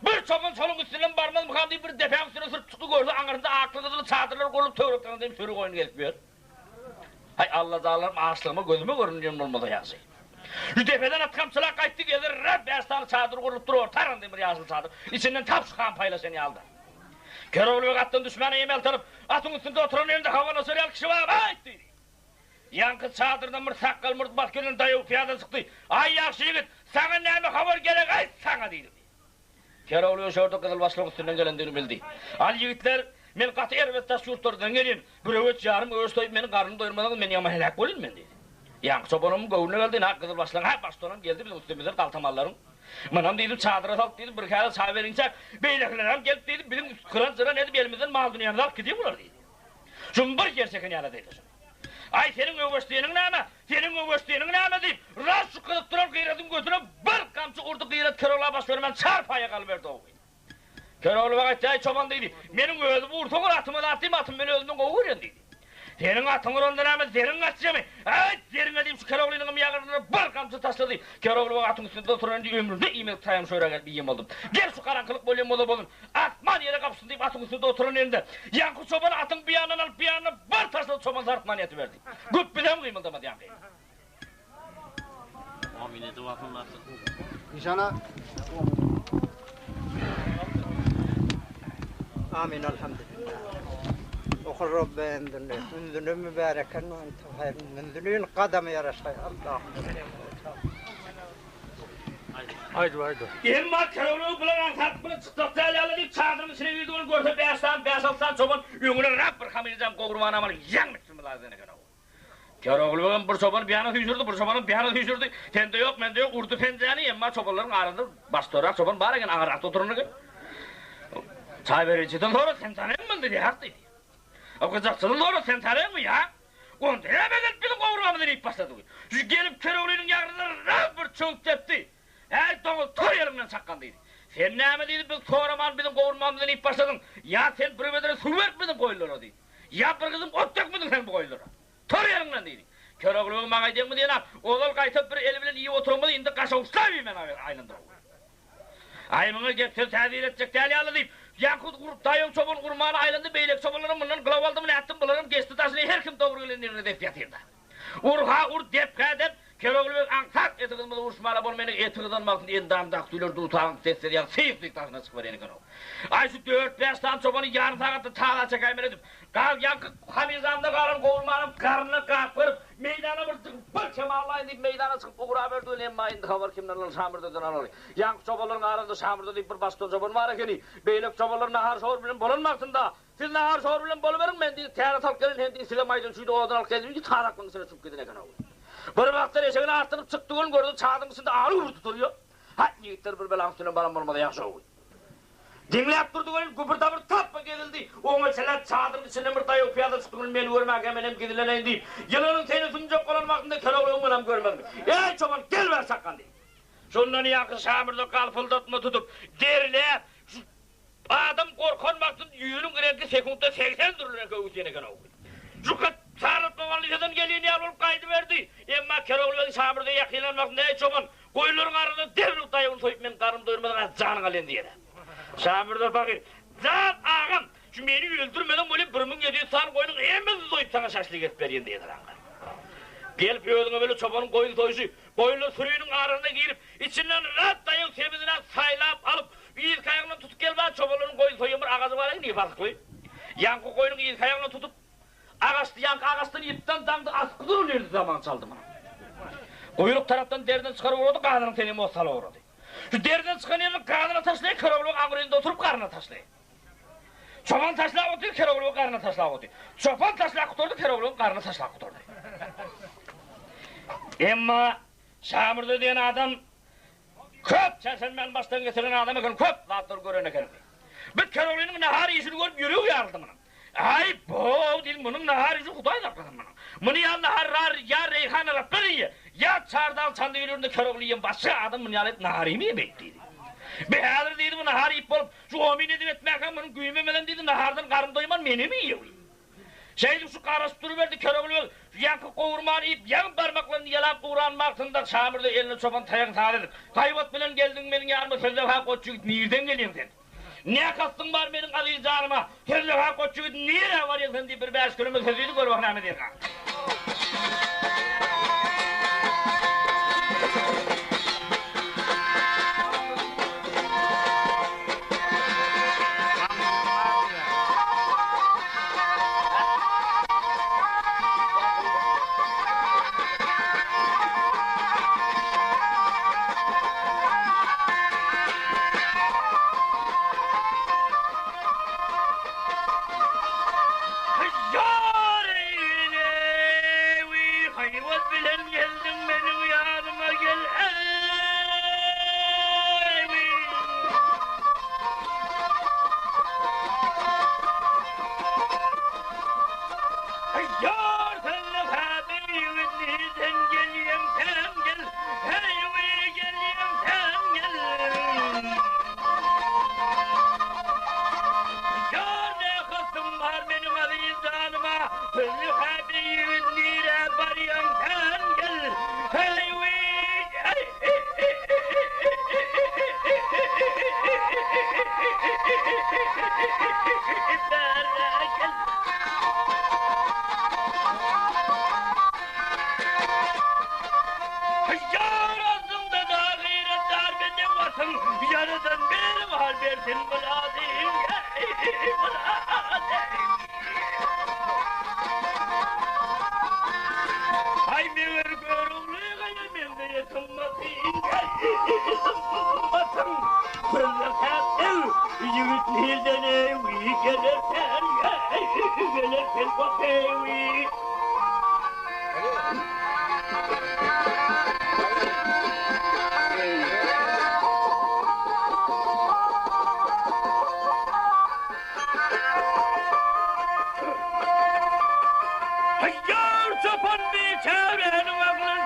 Bir çoban solun üstünden barmaz mı kaldı bir depen üstüne sırt çıktı gördü. Ankara'da aklıklı çadırlar koyup tövrekten deyip sürü koyun gelip bir. Hay Allah zalim ağaçlığıma gözüme görünüyorum olmadı yazı. Şu tepeden atkamçılar kayıttı gelir. Rab Erstan'ı çadır kurup duruyor. Tarın demir yazılı çadır. İçinden tap çıkan payla seni aldı. Keroğlu'ya kattın düşmanı yemel tanıp atın üstünde oturan elinde havana söyleyen kişi var. Hayt dedi. Yankı çadırdan bir sakkal mırt bakının dayı piyada çıktı. Ay yakşı yigit sana neyme haber gerek ay sana dedi. Keroğlu'ya şorda kızıl başlık üstünden gelendiğini bildi. Al yigitler men katı ervet taş yurtlardan gelin. Bir öğüt yarım öğüt doyup benim karnımı doyurmadan men yama helak olayım ben dedi. Yankı çobanımın gövrüne geldi, ha kızıl başlık, ha bastonum geldi bizim üstümüzden kaltamallarım. Manam dedim çadıra salk dedim, bir kere çay verince beyleklerim gelip dedim, bizim kıran sıran edip elimizden mal dünyamızı alıp gidiyor bunlar dedi. Şunu bir gerçekten yana dedi. Ay senin öğüstüğünün neyme, senin öğüstüğünün neyme deyip, rast şu kılıp duran kıyratın götüne bir kamçı urdu kıyrat Keroğlu'ya baş vermen çarpaya kalıverdi o. Keroğlu vakit ay çoban dedi, benim öldüm urtuğun atımı da atayım, atım beni öldüm kovuyor dedi. Senin atın ondan ama senin atacağım. Ay senin edeyim şu Keroğlu'nun yağırına bir kamçı tasladı. Keroğlu atın üstünde oturan diye ömrümde iğme tayım şöyle bir yiyem oldum. Gel şu karanlık bolyum olun. Atman yere kapsın deyip atın üstünde oturan elinde. Yankı çoban atın bir yanına alıp bir yanına bir tasladı çoban zartman yatı verdi. Güp bir de mi kıymıldamadı yankı? Amin edi vakınlar. Nişana. Amin elhamdülillah. Okur Rabbi endünü. Endünü mübareken ve ente hayrın. Endünün kademi yaraşay. Allah. Haydi haydi. Emma Keroğlu'yu bulan tatmını çıktık değerli deyip çadırın içine girdiğini görse 5'ten çoban yönüne rap bir kameracağım kovurmağına amalı yanmışsın mı lazım eken o. Keroğlu'nun bir çobanı bir yana hücürdü, bir çobanın bir yana hücürdü. Sende yok, mende yok, urdu penceğini Emma çobanların ağrında bastırarak çoban bari gen ağırakta oturunu gen. Çay vericiden sonra sen tanıyın mı dedi, hak dedi. O kızakçının sonra sen tanıyın mı ya? Onu dene gelip bizim kovurmağımı deyip başladı. Şu gelip Keroğlu'nun yanında rap bir çölt tepti. Her doğru tor yerimden sakkandıydı. Sen ne mi dedi, biz soğraman bizim kovurmamızdan ip başladın. Ya sen bir bedere su vermedin koyullara dedi. Ya bir kızım ot dökmedin sen bu koyullara. Tor yerimden dedi. Keroğlu'nun bana edin mi diyen oğul kaytıp bir eli bilen iyi oturmadı, indi kaşa uçlayayım ben aynında. Aymını getir tedil edecek değerli alı deyip. Yankut kurup dayım çoban kurmağına aylandı, beylek çobanlarım bundan kılav aldım, ne attım bularım, geçti taşını her kim doğru gelenlerine def yatırdı. Urha ur depkaya Keroğlu antak etigizmede uruşmala bolmayan etigizden maqsad endam daqtuylar dutağın tesir ya seyflik taşına çıkıp eni kanal. Ay şu 4-5 tane çobanı yarım saatte tağa çekayım edip qal yankı hamizamda qalan qovulmanım qarnına qaqırıp meydana bir çamallayın deyip meydana çıkıp uğra verdiğin emmayın xabar kimden şamırdadan alır. Yankı çobaların arasında şamırda deyip bir baston çoban var ekeni. Beylek çobalar nahar şor bilen bolanmaqsında. Siz nahar şor bilen boluverin men deyip tayrat alıp gelin hem deyip silemaydın şuyda odan alıp gelin ki tarakın içine çıkıp gidin eken oğul. Bir vaqtlar eşeğini arttırıp çıktığını gördü, çağdın içinde ağrı vurdu duruyor. Ha, yiğitler bir belan üstüne baran olmadı yaxşı oğul. Dinleyip durduğunu gübürda bir tapma gelildi. O mesele çağdın içinde bir dayı piyada çıktığını meni görmek hemenem gidileneyin deyip. Yılının seni tuncak olan vaktinde keroğluğun bana görmedim. Ey çoban gel ver sakkan deyip. Şundan yakın şamırda kalfıldatma tutup derileyip. Adam korkan vaktın yüğünün rengi sekundda 80 dururken kövüsüne eken oğul. Şu kat sarıtma valideden gelini alıp kaydı verdi. Emma keroğluğun şamırda yakılan ne çoban. Koyulların arasında derli dayıvını soyup men karım doyurmadan canın alen diye de. Şamırda fakir. Zat ağam. Şu beni öldürmeden böyle 1700 tane koyunun hemen soyup sana şaşlık et vereyim diye de lan. Gelip yöğdüğüne böyle çobanın koyun soyuşu. Koyunlu sürüyünün arasına girip içinden rahat dayın sevizinden saylap alıp ilk ayağından tutup gel bana çobanların koyun soyuyor bir ağacı var ya niye farklı koyun? Yankı koyunun ilk ayağından tutup ağaçtı yankı ağaçtan ipten damdı askıdır oluyordu zaman çaldı bana. Kuyruk taraftan deriden çıkarıp uğradı kadının tenimi o sala uğradı. Şu deriden çıkan yerini kadına taşlayıp keroğluğun ağırında oturup karnına taşlayıp. Çoban taşlayıp oturup keroğluğun karnına taşlayıp oturup. Çoban taşlayıp oturdu keroğluğun karnına taşlayıp oturdu. Emma Şamırda diyen adam köp çesenmen baştan getiren adam eken köp zatları gören eken. Bir keroğluğun nahar işini görüp yürüyor yarıldı bana. Ay bu değil bunun nahar işi Kuday'da arkadaşım bana. Bunu ya nahar ya reyhan alıp biriye ya çardal çandı yürüyordu keroğluğun başı adam bunu alıp nahari mi bekliydi. Behadır deydi bu nahar ip olup şu omin edip etmeyken bunun güymemeden deydi nahardan karın doyman meni mi yiyor? Şeydi şu karası duruverdi keroğluğun yankı kovurman ip yan parmaklarını yalap uğranmaktında Şamırda elini çoban tayan sağladı. Kaybat bilen geldin benim yarıma Fellevha koçu git nereden geliyorsun sen? Ne kastın var benim aziz canıma? Fellevha koçu git nereye varıyorsun diye bir 5 kilometre sözüydü gör bakın Ahmet Erkan.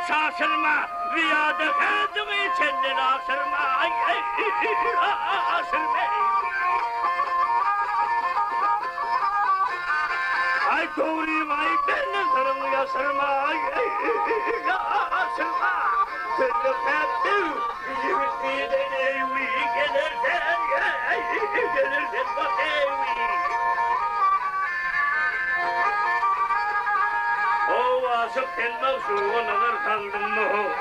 Şaşırma, rüyada kendimi kendin aşırma, aşırma. Ay doğruyum, ay ben de sarımı yaşırma, aşırma. Seni fettim, yiğitliğden evi gelirsen, gelirsen bak evi. O aşık elmek şu nazar kaldım mı?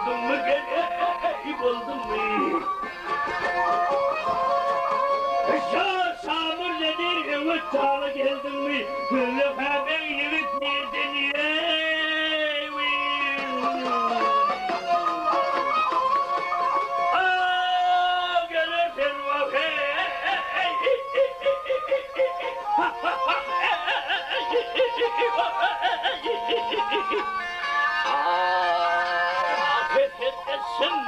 buldum mu gene buldum mu? Ya samur nedir ümit çağla geldin mi? Güllük hemen yivit nereden gelirsin vakit. Affedersin,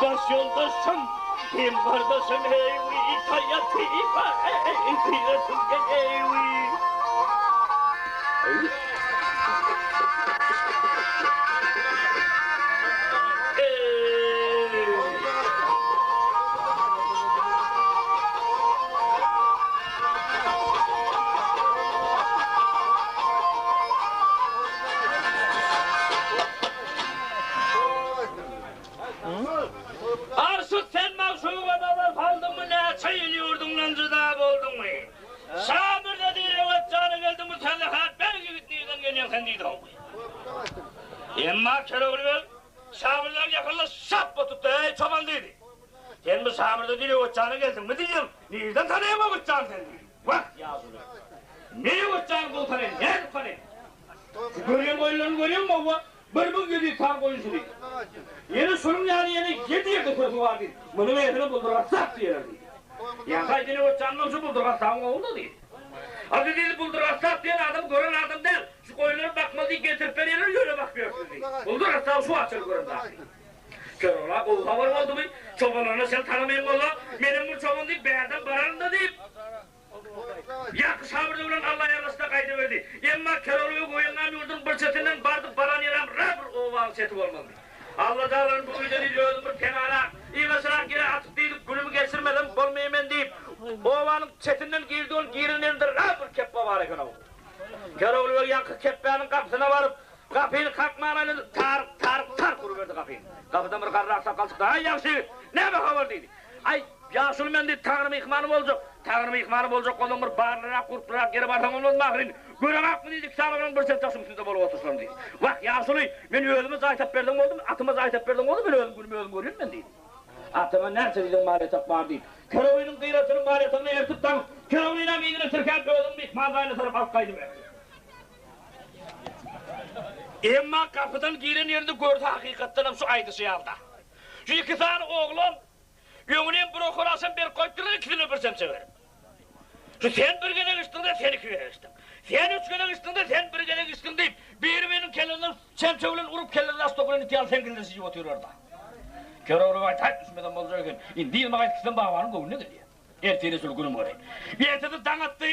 baş yoldaşım, hem kardeşim heyvi, hayatı var, kıyasın gel heyvi. Arsız sen mahşu kadar kaldın mı ne çayılıyordun lan cıdab oldun mu? Sabırda değil evet canı geldin mi sen de hayat belki gittiğinden geliyorsun sen değil olmuyor. Emma Keroğlu sabırdan yakınla şap tuttu ey çoban dedi. Sen bu sabırda değil evet canı geldin mi diyeceğim. Nereden tanıyamam evet canı sen değil. Bak yazılı. Ne evet canı bul tanıyın ne tanıyın. Görüyorum oyunlarını görüyor musun baba? Bir gidiyor tam koyuncu değil. Yeni sorun yani yeni 7 yılda sözü vardı. Bunu meyvene buldurlar sak diyorlardı. Ya kaydını o canmamsı buldurlar tam oldu değil. Adı değil buldurlar sak diyen adam gören adam değil. Şu koyunlara bakmadı getirip veriyorlar yöne bakmıyorsun değil. Buldurlar sak şu açılır gören daha değil. Kör ola bu haber oldu mu? Çobanlarını sen tanımayın ola. Benim bu çoban değil beğendim baranım da değil. Yakı sabırda ulan Allah yarasına kaydı verdi. Emma Keroğlu'yu koyundan yurdun bir setinden bardı baran yaram rabır oval seti olmalı. Allah dağların bu yüzden iliyordum bir kenara. İyi mesela gire atıp değilip günümü geçirmeden bolmayayım deyip ovalın setinden girdiğin girinlerinde rabır keppa var eken oldu. Keroğlu'yu yankı keppeğinin kapısına varıp kapıyı kalkmayana tar kuruverdi kapıyı. Kapıdan bir karı aksa kalçıktı. Ay yakşı ne be haber dedi. Ay ya şunu ben de Tanrı'mı yıkmanım olacak. Tanrı'mı yıkmanım olacak oğlum bir bağırarak kurtularak geri bardan olmaz mağrin. Göremek mi dedik sağlamın bir set taşım üstünde bolu otursun dedi. Bak ya şunu ben ölümü zaytap verdim oldum. Atıma zaytap verdim oldu ben ölüm görüyorum ben dedi. Atıma nerede dedim mağaretak var değil. Keroğlu'nun kıyratının mağaretini ertipten Keroğlu'yla midine sırken ölüm yıkmaz aynı taraf halkaydı be. Emma kapıdan giren yerinde gördü hakikatten şu aydısı yalda. Şu iki tane oğlum Yönünen brokolasın bir koyduğunu ikisini bir severim. Şu sen bir gene içtin de sen iki gene içtin. Sen üç gene içtin de sen bir gene içtin deyip benim kellenden semçevlen urup kellenden astokulun itiyal sen gene sizi oturuyor orada. Keroğlu var tayt düşmeden bolacakken indi ilmak etkisinden bağvarım kovunu geliyor. Erteğine sülgünüm orayı. Bir ertede dağıttı.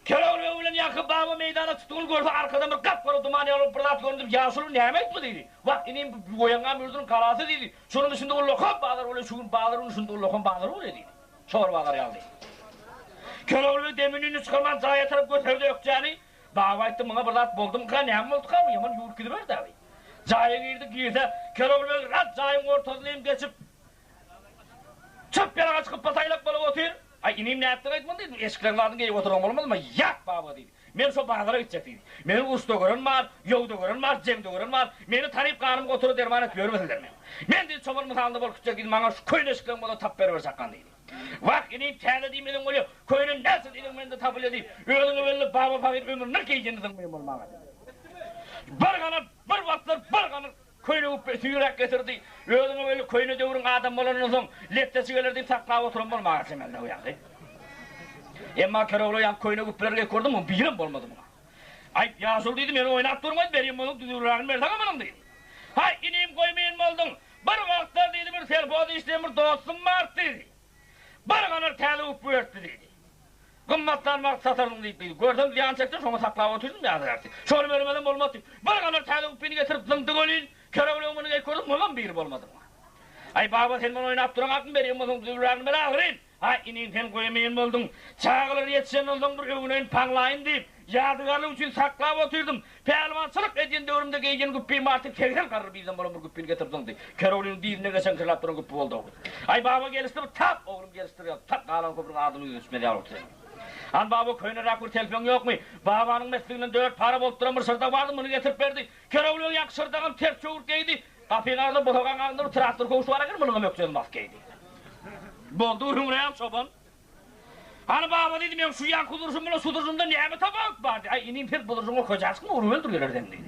Keroğlu ulan yakıp bağımı meydana tuttuğunu gördü arkadan bir kapkara dumanı alıp pırlat gördüm. Yasulun ne yemek mi dedi. Bak ineyim boyangan mürdünün kalası dedi. Şunun üstünde o lokan bağlar öyle şunun bağların üstünde o lokan bağlar öyle dedi. Şor bağlar yaldı. Keroğlu deminini çıkarman zaya taraf götürdü yokcağını. Bağ ettim bana pırlat buldum ka ne yapma oldu ka yaman yurt gidiverdi abi. Zaya girdi Keroğlu rat zayın ortalayayım geçip çöp yarağa çıkıp pataylak balık otur. Ay ineyim ne yaptın aytman dedim. Eskilerden gelip oturan olmadı mı? Yak baba dedi. Men şu bağlara gidecek dedi. Menin usta görün var, yolda görün var, cemde görün var. Meni tanıyıp kanımı oturup dermanı görmediler men. Men dedi çobanımı tanıdı bol küçük dedi. Bana şu köyün eskilerini bana tap veriver saklan dedi. Bak ineyim tane diyeyim dedim oluyor. Köyünün nasıl dedim ben de tapılıyor deyip. Öğlünü böyle baba fakir ömrüne giyeceğini benim olmama dedi. Bir kanır, bir vatlar, bir kanır. Köyünü tüyürek getirdi. Öğlünü böyle köyünü dövürün adam olanın lettesi gelir deyip sakla oturan olmama dedi. Ben de uyandı. Emma Keroğlu yan köyüne güplerle gördüm mu birim olmadı buna. Ay Yasul dedi beni oynat durmaydı vereyim onu düdürlerini verdim amanım dedi. Hay ineyim koymayın mı oldun? Bir vakitler dedi bir telefonu işte bir dostum var dedi. Bir kanır teli upu örttü dedi. Kımmatlar mak satarım dedi. Gördüm ziyan çekti sonra saklava oturdum ya derdi. Şöyle vermeden olmaz dedi. Bir kanır teli upini getirip zıntı golün. Keroğlu onu gördüm mu lan birim olmadı buna. Ay baba sen bana oynat duran aklım vereyim onu düdürlerini verdim. Hay inin sen koyamayın mı oldun? Çağılır yetişen oldun bir övüneyin panlayın deyip yadıgarlı için saklap oturdum. Pehlivansılık edin dövrümde giyeceğin güppeyim artık kevzel karır bizden bana bir güppini getirdin deyip. Keroğlu'nun diline geçen kırlat duran güppü oldu. Ay baba geliştir tap oğlum geliştir ya. Tap kalan köprünün adını üstüne yavru tutuyor. Han baba köyüne rakur telefon yok mu? Babanın mesleğinden 4 para bulup duran bir sırda vardı bunu getirip verdi. Keroğlu'nun yak sırdağın ters çoğurt giydi. Kapıyın ağzı boğan ağzını traktör koşu var eğer bunun öksüz maskeydi. Boldu ürünreyem çoban. Hani baba dedim ya şu yan kudursun bunu sudursun da niye mi tabak vardı? Ay inin pek bulursun o kocarsın onu öldürüyorlar dedi.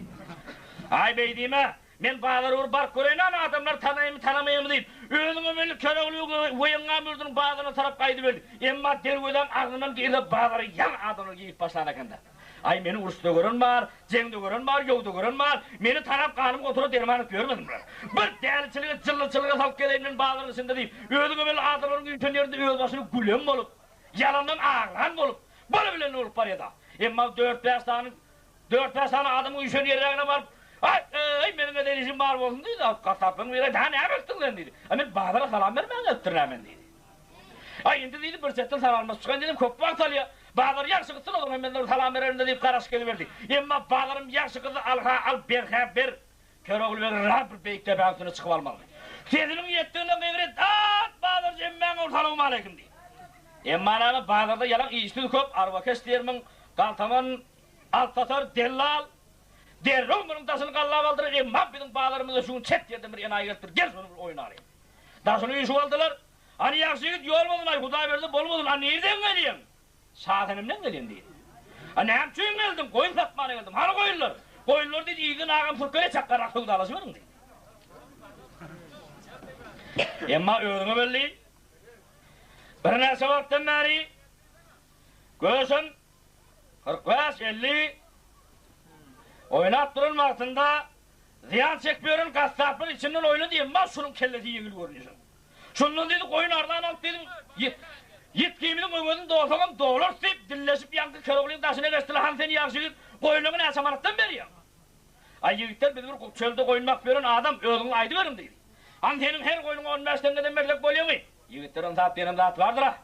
Ay beydime men bağlar uğur bark göreyim ama adamlar tanımayayım deyip önüme böyle köre oluyor oyunğa mürdün bağlarına taraf kaydı verdi. Emma dergöden ağzından gelip bağları yan adamlar giyip başlanakında. Ay meni urusda görün var, cengde görün var, yolda görün var. Meni taraf kanım oturup dermanıp görmedim ben. Bir değerçiliğe çıllığa salıp geleyim bağların içinde deyip ödüğü böyle adamların günlerinde öz başını gülüm olup yalandan ağlan olup böyle bile ne olup var ya da. Emma 4-5 tane adamın üşen yerlerine varıp ay benim de delişim var olsun dedi. Kasapın böyle daha ne yapıyorsun lan dedi. Ama bağlara salam vermeyen öttürülemen dedi. Ay indi dedi bir setten salalmaz çıkan dedim köp var salya. Bağlar yakşı kızsın o zaman ben salam verelim deyip karaş geliverdi. Emma bağlarım yakşı kızı al berhe ber. Kör oğlu ver Rabbül Bey'de ben üstüne çıkıp almalı. Sezinin yettiğinden devret bağlar cemmen ortalığım aleyküm deyip. Emma'nın bağlarda yalan iyişti köp arva kestiğimin kaltaman alt satar dellal. Derron bunun tasını kallab aldırır, Emma bizim bağlarımızda şunu çet yerden bir enayi geltir, gel şunu oyun arayayım. Tasını yuşu aldılar, hani yakşı git yormadın ay, Huda verdi bolmadın, hani nereden geliyorsun? Saatenimden geliyorsun değil. Hani hem çöyün geldim, koyun satmana geldim, hani koyunlar? Koyunlar dedi, iyiğin ağam fırkayla çakkar akılda alışı verin dedi. Emma öğrünü belli, bir nese vaktin beri, göğsün, 45-50, oynat durun vaktinde ziyan çekmiyorun kasapın içinden oyunu diyeyim ben şunun kelleti yengil görünüyorsun. Şunun dedi koyun ardağın alıp dedim yetkiğiminin koymadın doğalsam doğulur deyip dilleşip yankı köroglayın taşına geçtiler han seni yakışık koyunluğun esamanattan veriyor. Ay yigitler bir çölde koyunmak verin adam öğünün aydı verin dedi. Han senin her koyunun 15 tengeden merlek boluyor mu? Yigitlerin saat benim saat vardır ha.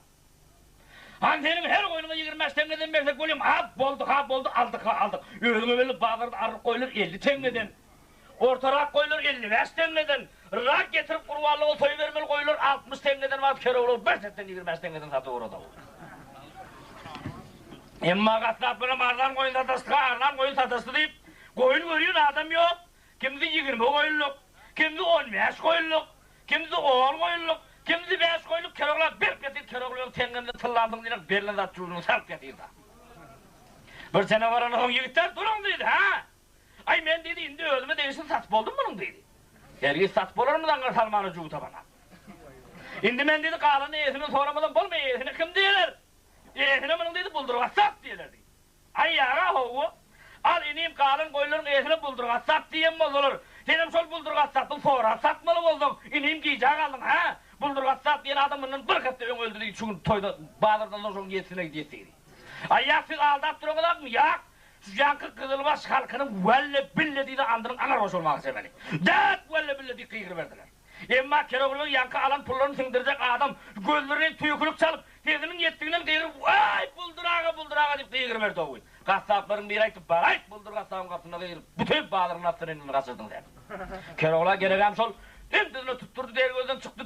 Han senin her koyununa 25 tengeden versek koyayım, ha boldu, aldık. Öğünü böyle bağlarda arı koyulur 50 tengeden. Orta rak koyulur 55 tengeden. Rak getirip kurvallı o soyu vermeli koyulur 60 tengeden var kere olur. 5 setten 25 tengeden satı orada olur. Emma kasapını mardan koyun satıstı, ardan koyun satıstı deyip koyun görüyor adam yok. Kimdi 20 koyunluk, kimdi 15 koyunluk, kimdi 10 koyunluk. Kimdi 5 koyunluk keroglar bir getir kerogluğun tengemde tıllandım diye berlen atçuğunun sarp getirdi. Bir sene var onun yigitler durun dedi ha. Ay men dedi indi öldüme değilsin satıp oldum bunun dedi. Herkes satıp olur mu dangar salmanı cuğuta bana. İndi men dedi kalanı iyisini soramadan bulma iyisini kim diyorlar. İyisini bunun dedi buldurga sat diyorlar dedi. Ay yara hoğu. Al ineyim kalan koyunların iyisini buldurga sat diyem olur. Senim sol buldurga sattım sonra satmalı oldum. İneyim giyeceğe kaldım ha. Buldurga sat diyen adamının bir katta ön öldürdü çünkü toyda bağlardan sonra yetsine gidesiydi. Ay yak siz aldat duramadan mı yak? Şu yankı Kızılbaş halkının velle bille diye andırın anar hoş olmak seveni. Dat velle bille diye kıyır verdiler. Emma Keroğlu'nun yankı alan pullarını sındıracak adam gözlerine tüyükülük çalıp tezinin yettiğinden kıyırıp vay buldurağa deyip kıyır verdi o. Kasapların bir ayıp var buldur kasabın kapısına kıyırıp bütün bağların attırını kaçırdın sen. Keroğlu'na gereğim sol. Emdizini tutturdu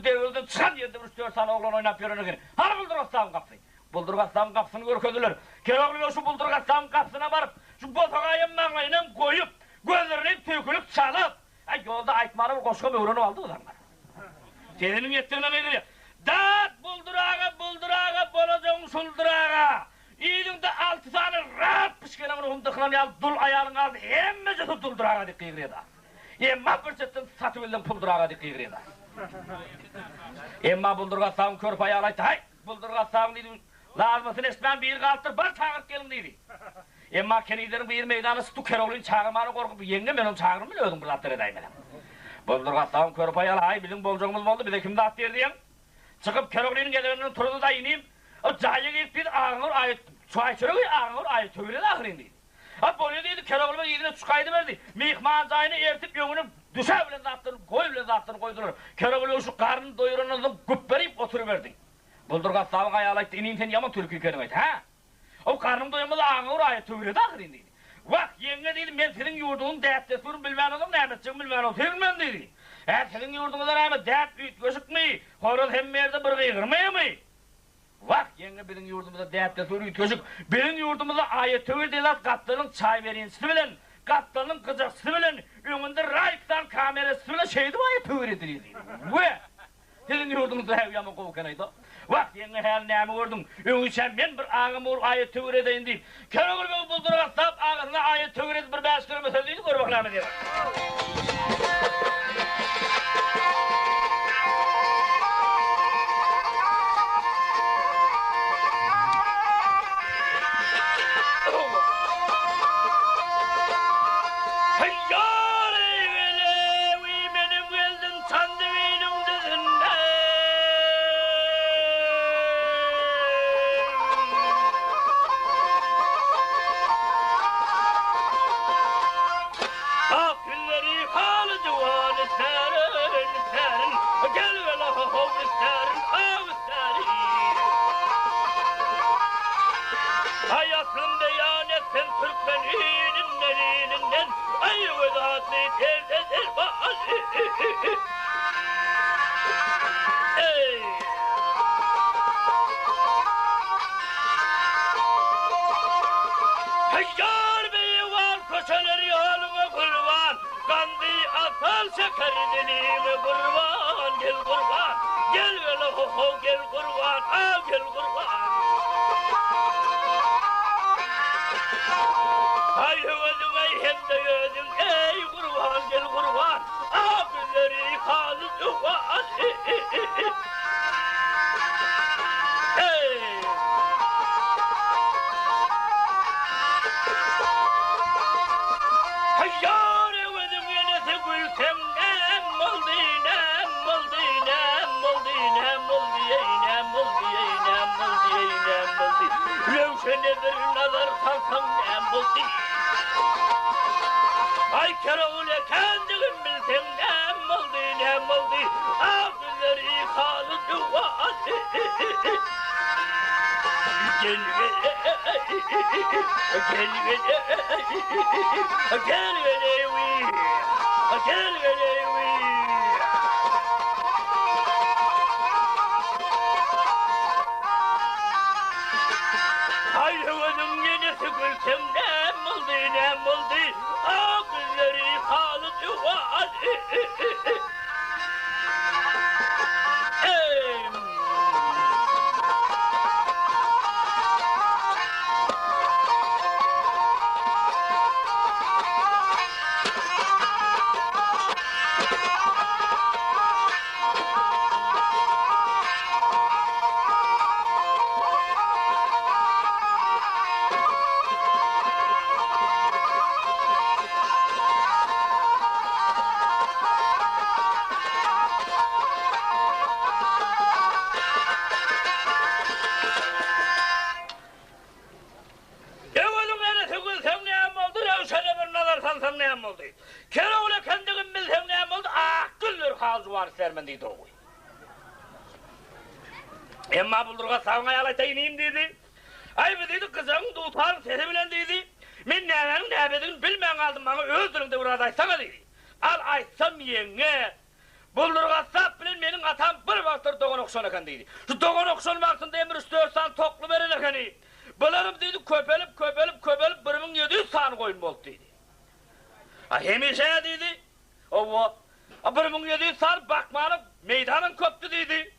dergözden çıkan yerde 3-4 tane oğlan oynap yörünü gene. Hani buldur kasabın kapısını? Buldur kasabın kapısını görködüler. Keroğlu şu buldur kasabın kapısına varıp şu botagayın mağlayla koyup gözlerine tüyükülük çalıp yolda aytmanı koşka öğrenip aldı adamlar. Senin yettiğine nedir ya? Dat buldurağa bolacağın suldurağa. İyiliğinde 6 tane rahat pişkenemin humdıklarını al dul ayağını aldı. Hemmece tutuldurağa dik kıyırıyor da. Emma bir setten satıvelden puldurağa dik kıyırıyor da. Emma buldurga sağın körp ayağı alaydı. Hay buldurga sağın dedi. Lazmasını esmen bir kalktır bar çağırıp gelin dedi. Emma kendilerin bir meydanı sıtı Keroğlu'nun çağırmanı korkup yenge benim çağırımı biliyordum bu lattır edeyim benim. Buldurga sağın körp ayağı hay bizim bolcağımız oldu bir de kimde at diyeyim. Çıkıp Keroğlu'nun gelirinin turunu da ineyim. O cahaya gidip bir ağır ayet, çay çörüğü ağır ayet tövüle de ağırın dedi. Ha böyle dedi Keroğlu'nun yedine çıkaydı verdi. Mihman cahayını ertip yönünü düşe bile zattını koy bile zattını koydular. Keroğlu şu karnını doyurunuzdan güppereyip oturuverdi. Buldurga sağın ayağlaydı ineyim sen yaman türkü kelimeydi ha. O karnım doyamadı ağır ayet tövüle de ağırın dedi. Bak yenge dedi ben senin yurduğun dağıttesini bilmeyen oldum Nehmetçiğin bilmeyen oldum bilmem dedi. Senin yurdunuzda Nehmet dağıt büyüt göçük mü? Horoz hem yerde bir kıyırmaya mı? Bak yenge benim yurdumuzda dağıttesini büyüt göçük. Benim yurdumuzda ayet tövüle de kattırın çay verin sizi bilen. kaptanın kızısı bilen önünde Raik'tan kamerası bilen şeydi var tövür edildi. Ve sizin yurdunuzda hev yaman kovkanaydı. Vak yenge her neymi gördüm. Öňü sen men bir ağam ol ayet tövür edeyin deyip. Kerogul bey buldurga sap ağasına ayet tövür edip bir 5 kilometre deydi görbaklama diye. Hayatın beyan etsen Türkmeninin nerininden ay vedatlı terdedir bazı. Ey! Hayyar beyi var koşanır yoluna kurban, kandı atal şeker dilimi kurban, gel kurban, gel hele ho ho gel kurban, gel kurban. Ay gözüm ay hem de gözüm ey kurban gel kurban abileri kalı duvar hey hayyar gözüm yenesi gülsem nem oldu nem oldu nem oldu nem oldu nem oldu nem oldu nem oldu Rövşene bir nazar salsam nem oldu Ay kerevule kendim bilsem nem oldu ağzları kalı duvar Gel Ay gözüm yenesi gülsem nem oldu ağzları kalı duvar Kerevule kendim bilsem nem oldu, güllür halcı var sermen deydi o. Emma buldurga sağına yalayta ineyim dedi. Ay bu dedi kızım tutan sesi bilen dedi. Men nevenin nebedini bilmeyen aldım bana öldürün de uradaysana dedi. Al aytsam yenge. Buldurga sap bilen menin atam bir vaktır doğan okşan ekan dedi. Şu doğan okşan vaktında emir üstörsan toklu verin ekani. Bularım dedi köpelip 1700 san koyun oldu dedi. Hemişe dedi. Ova. 1700 san bakmanın meydanın köptü dedi.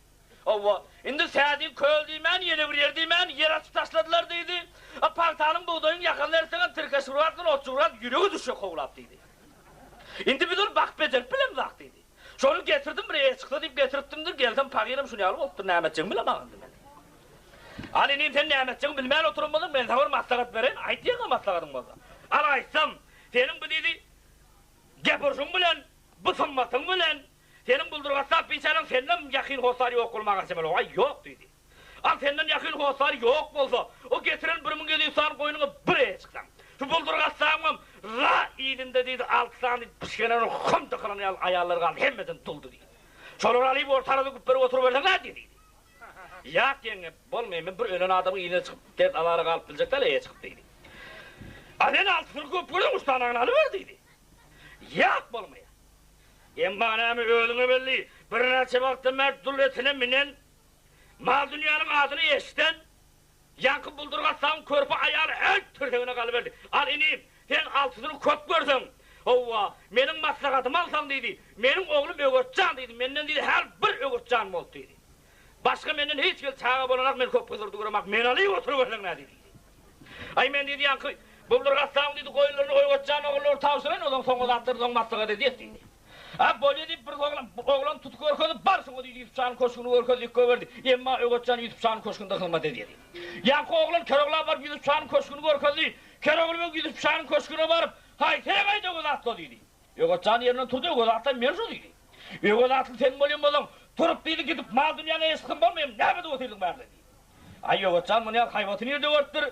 Ova. Indi sədin köl deymen, yeni bir yer deymen, yer açıp taşladılar dedi. Partanın buğdayın yakınlarsan tırka şuratın ot şurat yüreği düşüyor kovlap dedi. Indi bir dur bak becer bilem zak dedi. Şonu getirdim buraya çıktı deyip getirttimdir geldim pagirim şunu alıp oldu nehmetçin bilem ağındı ben. Alinim sen nehmetçin bilmeyen oturulmadın ben sana maslahat veren ait diye maslahatın oldu. Al aytsam senin bu dedi gepurşun bilen, bısınmasın bilen senin buldurga sap içerin senden yakın hosari yok olmağa sebep ol. Ay yok dedi. Al senden yakın hosari yok olsa o getiren 1700 san koyununu buraya çıksam. Şu buldurga sapım ra iyilinde dedi 6 sani pişkenen hım tıkılan ayarları kaldı hemmeden doldu dedi. Şolur alayım ortalığı küpleri oturuversen ne dedi. Yak yenge bolmayayım bir ölen adamın iyine çıkıp get aları kalıp bilecekler eye çıkıp dedi. Aden altını küpleri ustanağını alıver dedi. Yak bolmaya. Emmanemi öldüğünü belli, bir neçe baktı mert dulletine minen, mal dünyanın adını eşten, yankı buldurga sağın körpü ayarı el türtevine kalıverdi. Al ineyim, sen altısını köp görsem. Ova, menin maslahatımı alsam dedi. Menin oğlum Ögötcan dedi. Menden dedi her bir Ögötcan oldu dedi. Başka menden hiç gel çağa bolanak men köp kızırdı görmek. Men alayı oturuversen ne dedi. Ay men dedi yankı. Buldur gatsam dedi koyunlarını Ögötcan oğulları tavsırayın odan sonra attırdan maslahat dedi. Ha böyle deyip bir oğlan tutuk örközü barsın o dedi Yusufcan'ın koşkunu örközü yükü verdi. Emma Ögötcan Yusufcan'ın koşkunda kılma dedi. Yankı oğlan Keroğlan var Yusufcan'ın koşkunu örközü. Keroğlan Yusufcan'ın koşkuna varıp hay sen kaydı Ögöz atlı dedi. Ögötcan yerinden turdu Ögöz atlı mersu dedi. Ögöz atlı sen molyen bolun turup dedi gidip mal dünyana eskin bolmayayım ne bedi oteydin bari dedi. Ay Ögötcan bunu ya hayvatını yerde örttür.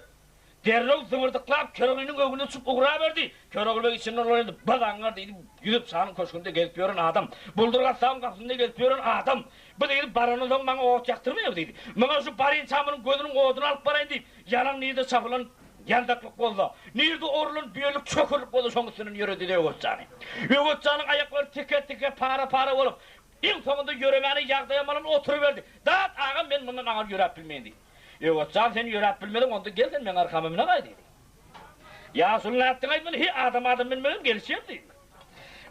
Derrol zıvırdıklap Keroğlan'ın ögünü çıp uğra verdi. Keroğlan içinden olaydı badanlar dedi. Yusufcan'ın koşkunda gelip yoran adam. Buldurgat sağın kapısında gelip yoran adam. Bu dedi baranızdan bana oğut yaktırmıyor dedi. Bana şu barın çamının gözünün oğudunu alıp barayın deyip yalan neyde çapılan yandaklık oldu. Nerede orulun büyülük çökürlük oldu sonuçsunun yürü dedi Ögötcan'ı. Ögötcan'ın ayakları tike para olup en sonunda yürümeni yağdayamanın oturuverdi. Dağıt ağam ben bundan ağır yürüp bilmeyin dedi. Ögötcan sen yürüp bilmedin onda gel sen ben arkamı mine kay dedi. Ya sulun attın ay bunu hi adam bilmedim gelişeyim dedi.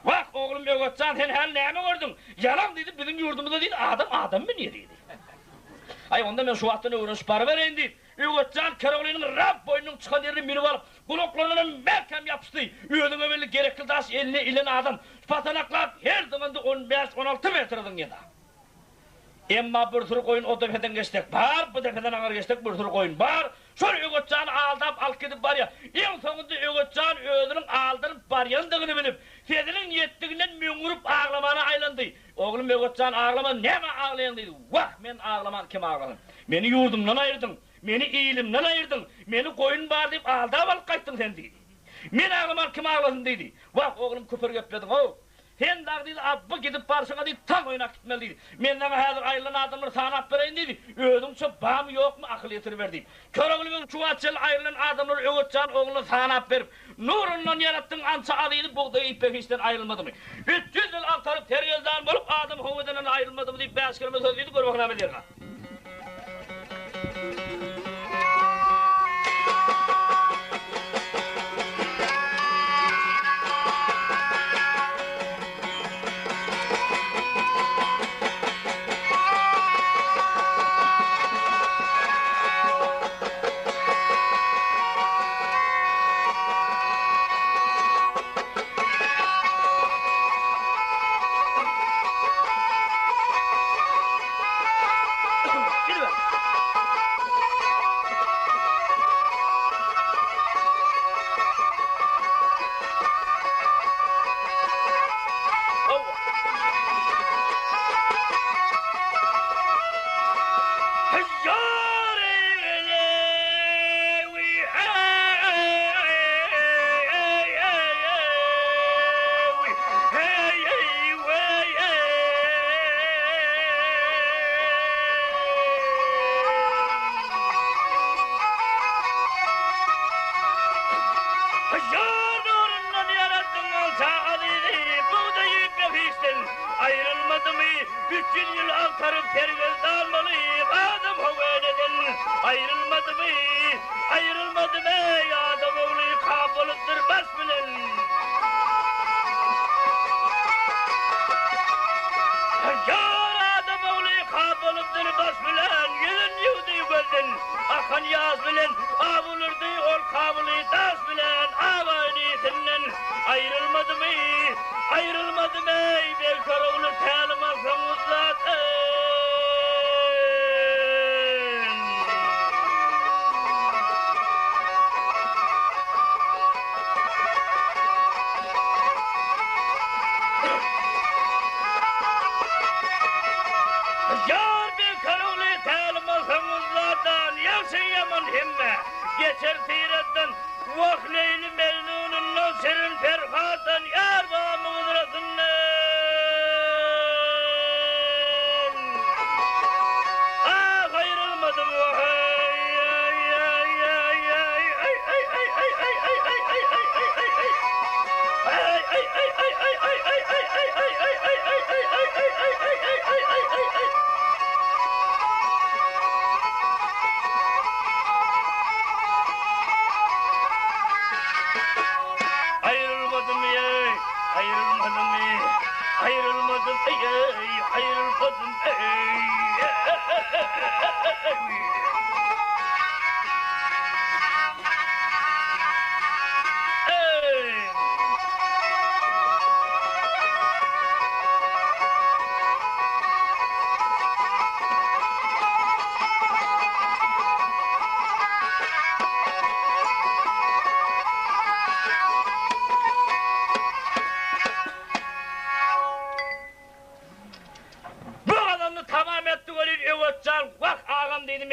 Bak oğlum Ögötcan sen her neyimi gördün? Yalan dedi bizim yurdumuzda değil adam mı niye dedi. Ay onda ben şu vaxtını öğrenmiş para vereyim deyip Ögötcan Keroğlan'ın Rab boynunun çıkan yerini minip alıp kulaklarının merkem yapıştı. Öğüdün ömürlü gerekli taş eline ilen adam patanaklar her zamanda 15-16 metreden yedi. Emma bir sürü koyun o tepeden geçtik var, bu tepeden ağır geçtik bir sürü koyun var. Şöyle Ögötcan'ı aldap alıp gidip var ya, en sonunda Ögötcan öğüdünün aldırıp var yanındığını bilip, Fedil'in yettiğinden müngürüp ağlamana aylandı. Oğlum Ögötcan ağlama ne mi ağlayan dedi. Vah men ağlaman kim ağladın? Beni yurdumdan ayırdın, beni iyilimden ayırdın, beni koyun var deyip aldap alıp kaçtın sen dedi. Men ağlaman kim ağladın dedi. Vah oğlum küfür göpledin o. Hen dağ dedi, abba gidip barsana dedi, tam oynak gitmeli dedi. Menden hazır ayrılan adamları sana apvereyim dedi. Ödümse bağım yok mu akıl yetiriver deyip. Keroğlan'ın çuvatçıl ayrılan adamları Ögötcan oğlunu sana apverip. Nurundan yarattın ança adıydı, buğdayı ipek işten ayrılmadı mı? 300 yıl aktarıp teriyazdan bulup adam hovudından ayrılmadı mı deyip 5 kelime söz dedi, görmek rahmet yerine. Ayrılmadı mı? 300 yıl aktarıp tergöz dalmalıyım adam hovededen. Ayrılmadı mı? Ayrılmadı mı? Adam oğlu kabılıktır baş bilen. Yar adam oğlu kabılıktır baş bilen. Yüzün yuhdi gözden. Akan yaz bilen. Avulurdu ol kabılı taş bilen. Avani senden. Ayrılmadı mı? Ayrılmadı mı? Ben Keroğlu tanımasam zaten. Yar ben Keroğlu tanımasam zaten. Yaksın yaman himme. Geçer siretten. Vah Leyli Mecnun'un serin ferhatan yar bağımı kudretinde. Ah ayrılmadım vah ay ay ay ay ay ay ay ay ay ay ay ay ay ay ay ay ay ay ayrılmadın ey, ayrılmadın ey.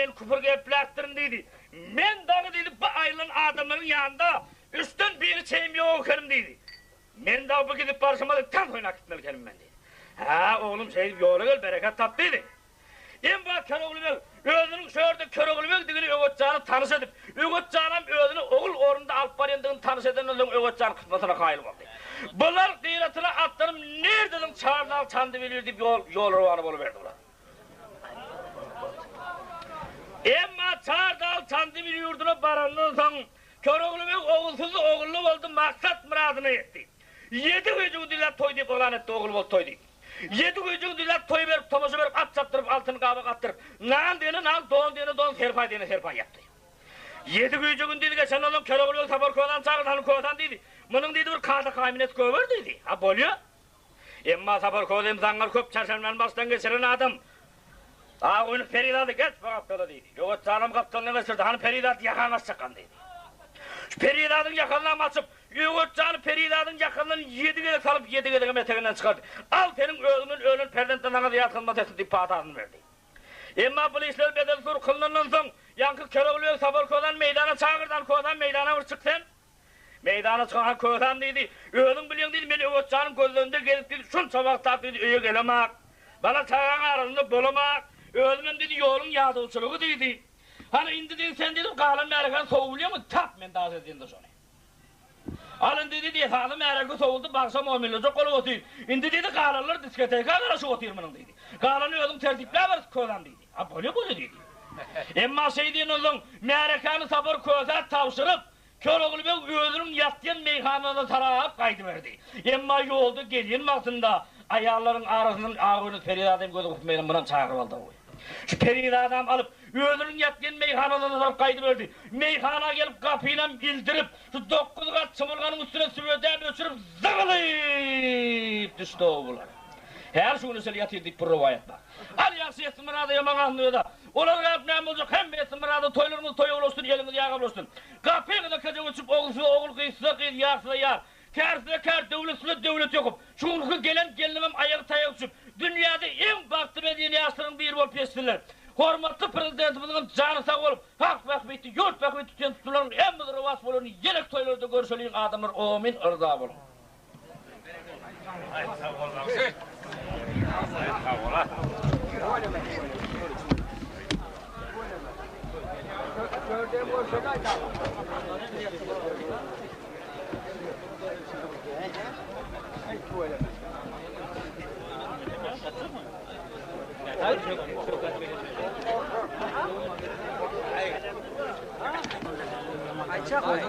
Men küfür geplertirin dedi. Men dağı dedi bu aylın adamların yanında üstün bir şeyim yok okarım dedi. Men dağı bu gidip barışamadık tam oynak gitmelikim ben dedi. Ha oğlum şey yola gel bereket tap dedi. En bak kör oğlum yok. Özünün şöyle kör oğlum yok dedi. Öğretcanı tanış edip. Öğretcanım özünü oğul orunda alıp barındığını tanış eden oğlum öğretcanı kısmetine kayıl oldu. Bunlar kıyıratına atlarım nerededim çağırdan çandı verirdi yol ruhanı buluverdi ulan. Emma Çardal Çandemir yurduna barandan sonra kör oğlum yok oğulsuz oğullu oldu maksat muradını etti. 7 gücü diler toy deyip olan etti oğul bol toy deyip. 7 gücü diler toy verip tomosu verip at çaptırıp altını kabak attırıp nan diyene nan don diyene don serpay diyene serpay yaptı. 7 gücü gün dedi geçen oğlum kör oğul yok sabır kovadan çağırdan kovadan dedi. Bunun dedi bir kağıda kayminet kovar dedi. Ha boluyor. Emma sabır kovadan zangar köp çarşanmanın baştan geçiren adam. Ağa onu Feridat'ı geç bakaptalı dedi. Yok canım kaptanına geçirdi. Hani Feridat yakana çıkan dedi. Feridat'ın yakanından açıp yok canım Feridat'ın yakanından 7 kere salıp 7 kere meteğinden çıkardı. Al senin ölün perdenden sana yatılma desin deyip pahatasını verdi. Emma polisler bedel sur kılından son yankı kere oluyor sabır kodan meydana çağırdan kodan meydana vur çıksın. Meydana çıkan kodan dedi. Ölün biliyorsun dedi. Ben yok canım gözlerinde gelip dedi. Şun sabahta dedi. Öyle gelemek. Bana çağıran arasında bulamak. Ölümün dedi yolun yağdılçılığı dedi. Hani indi dedi sen dedi kalın merakan soğuluyor mu? Tap men daha dediğinde sonra. Alın dedi diye kalın merakan soğuldu baksam o milyacak olup oturuyor. İndi dedi kalınlar diskoteka karşı oturuyor dedi. Kalını ölüm tertipler var kodan dedi. Ha böyle dedi. Emma şey diyen oğlum merakanı sabır koza tavşırıp kör oğlu ben ölürüm yattıyan meyhanada taraf kaydıverdi. Emma yolda gelin altında ayarların arasının ağını Feridat'ım gözü kutmayalım buna çağırıp aldı o. Şu Feridat'ım alıp ölürün yattıyan meyhanada taraf kaydıverdi. Meyhana gelip kapıyla bildirip şu 9 kat çımırganın üstüne süveden öçürüp zıgılayıp düştü o bular. Her şunu söyle yatırdık bu rivayet bak. Al yaksı yetsinmiradı yaman anlıyor da. Onlar gelip ne olacak hem yetsinmiradı toylarımız toy oluşsun elimiz yağı oluşsun. Kapıya da kaca uçup oğulsuz oğul kıyısına kıyız yaksına yağ. Kersine kers devletsine devlet yokup. Şunluku gelen gelinimim ayak tayak uçup. Dünyada en baktı medeniyatının bir bol pestinler. Hormatlı prezidentimizin canı sağ olup. Hak vakbeti yurt vakbeti tutan tutuların en müdürü vasf olun. Yelek toylarda görüşleyin adamlar amin ırza olun. Gördüğüm o şeyler Ayça koy.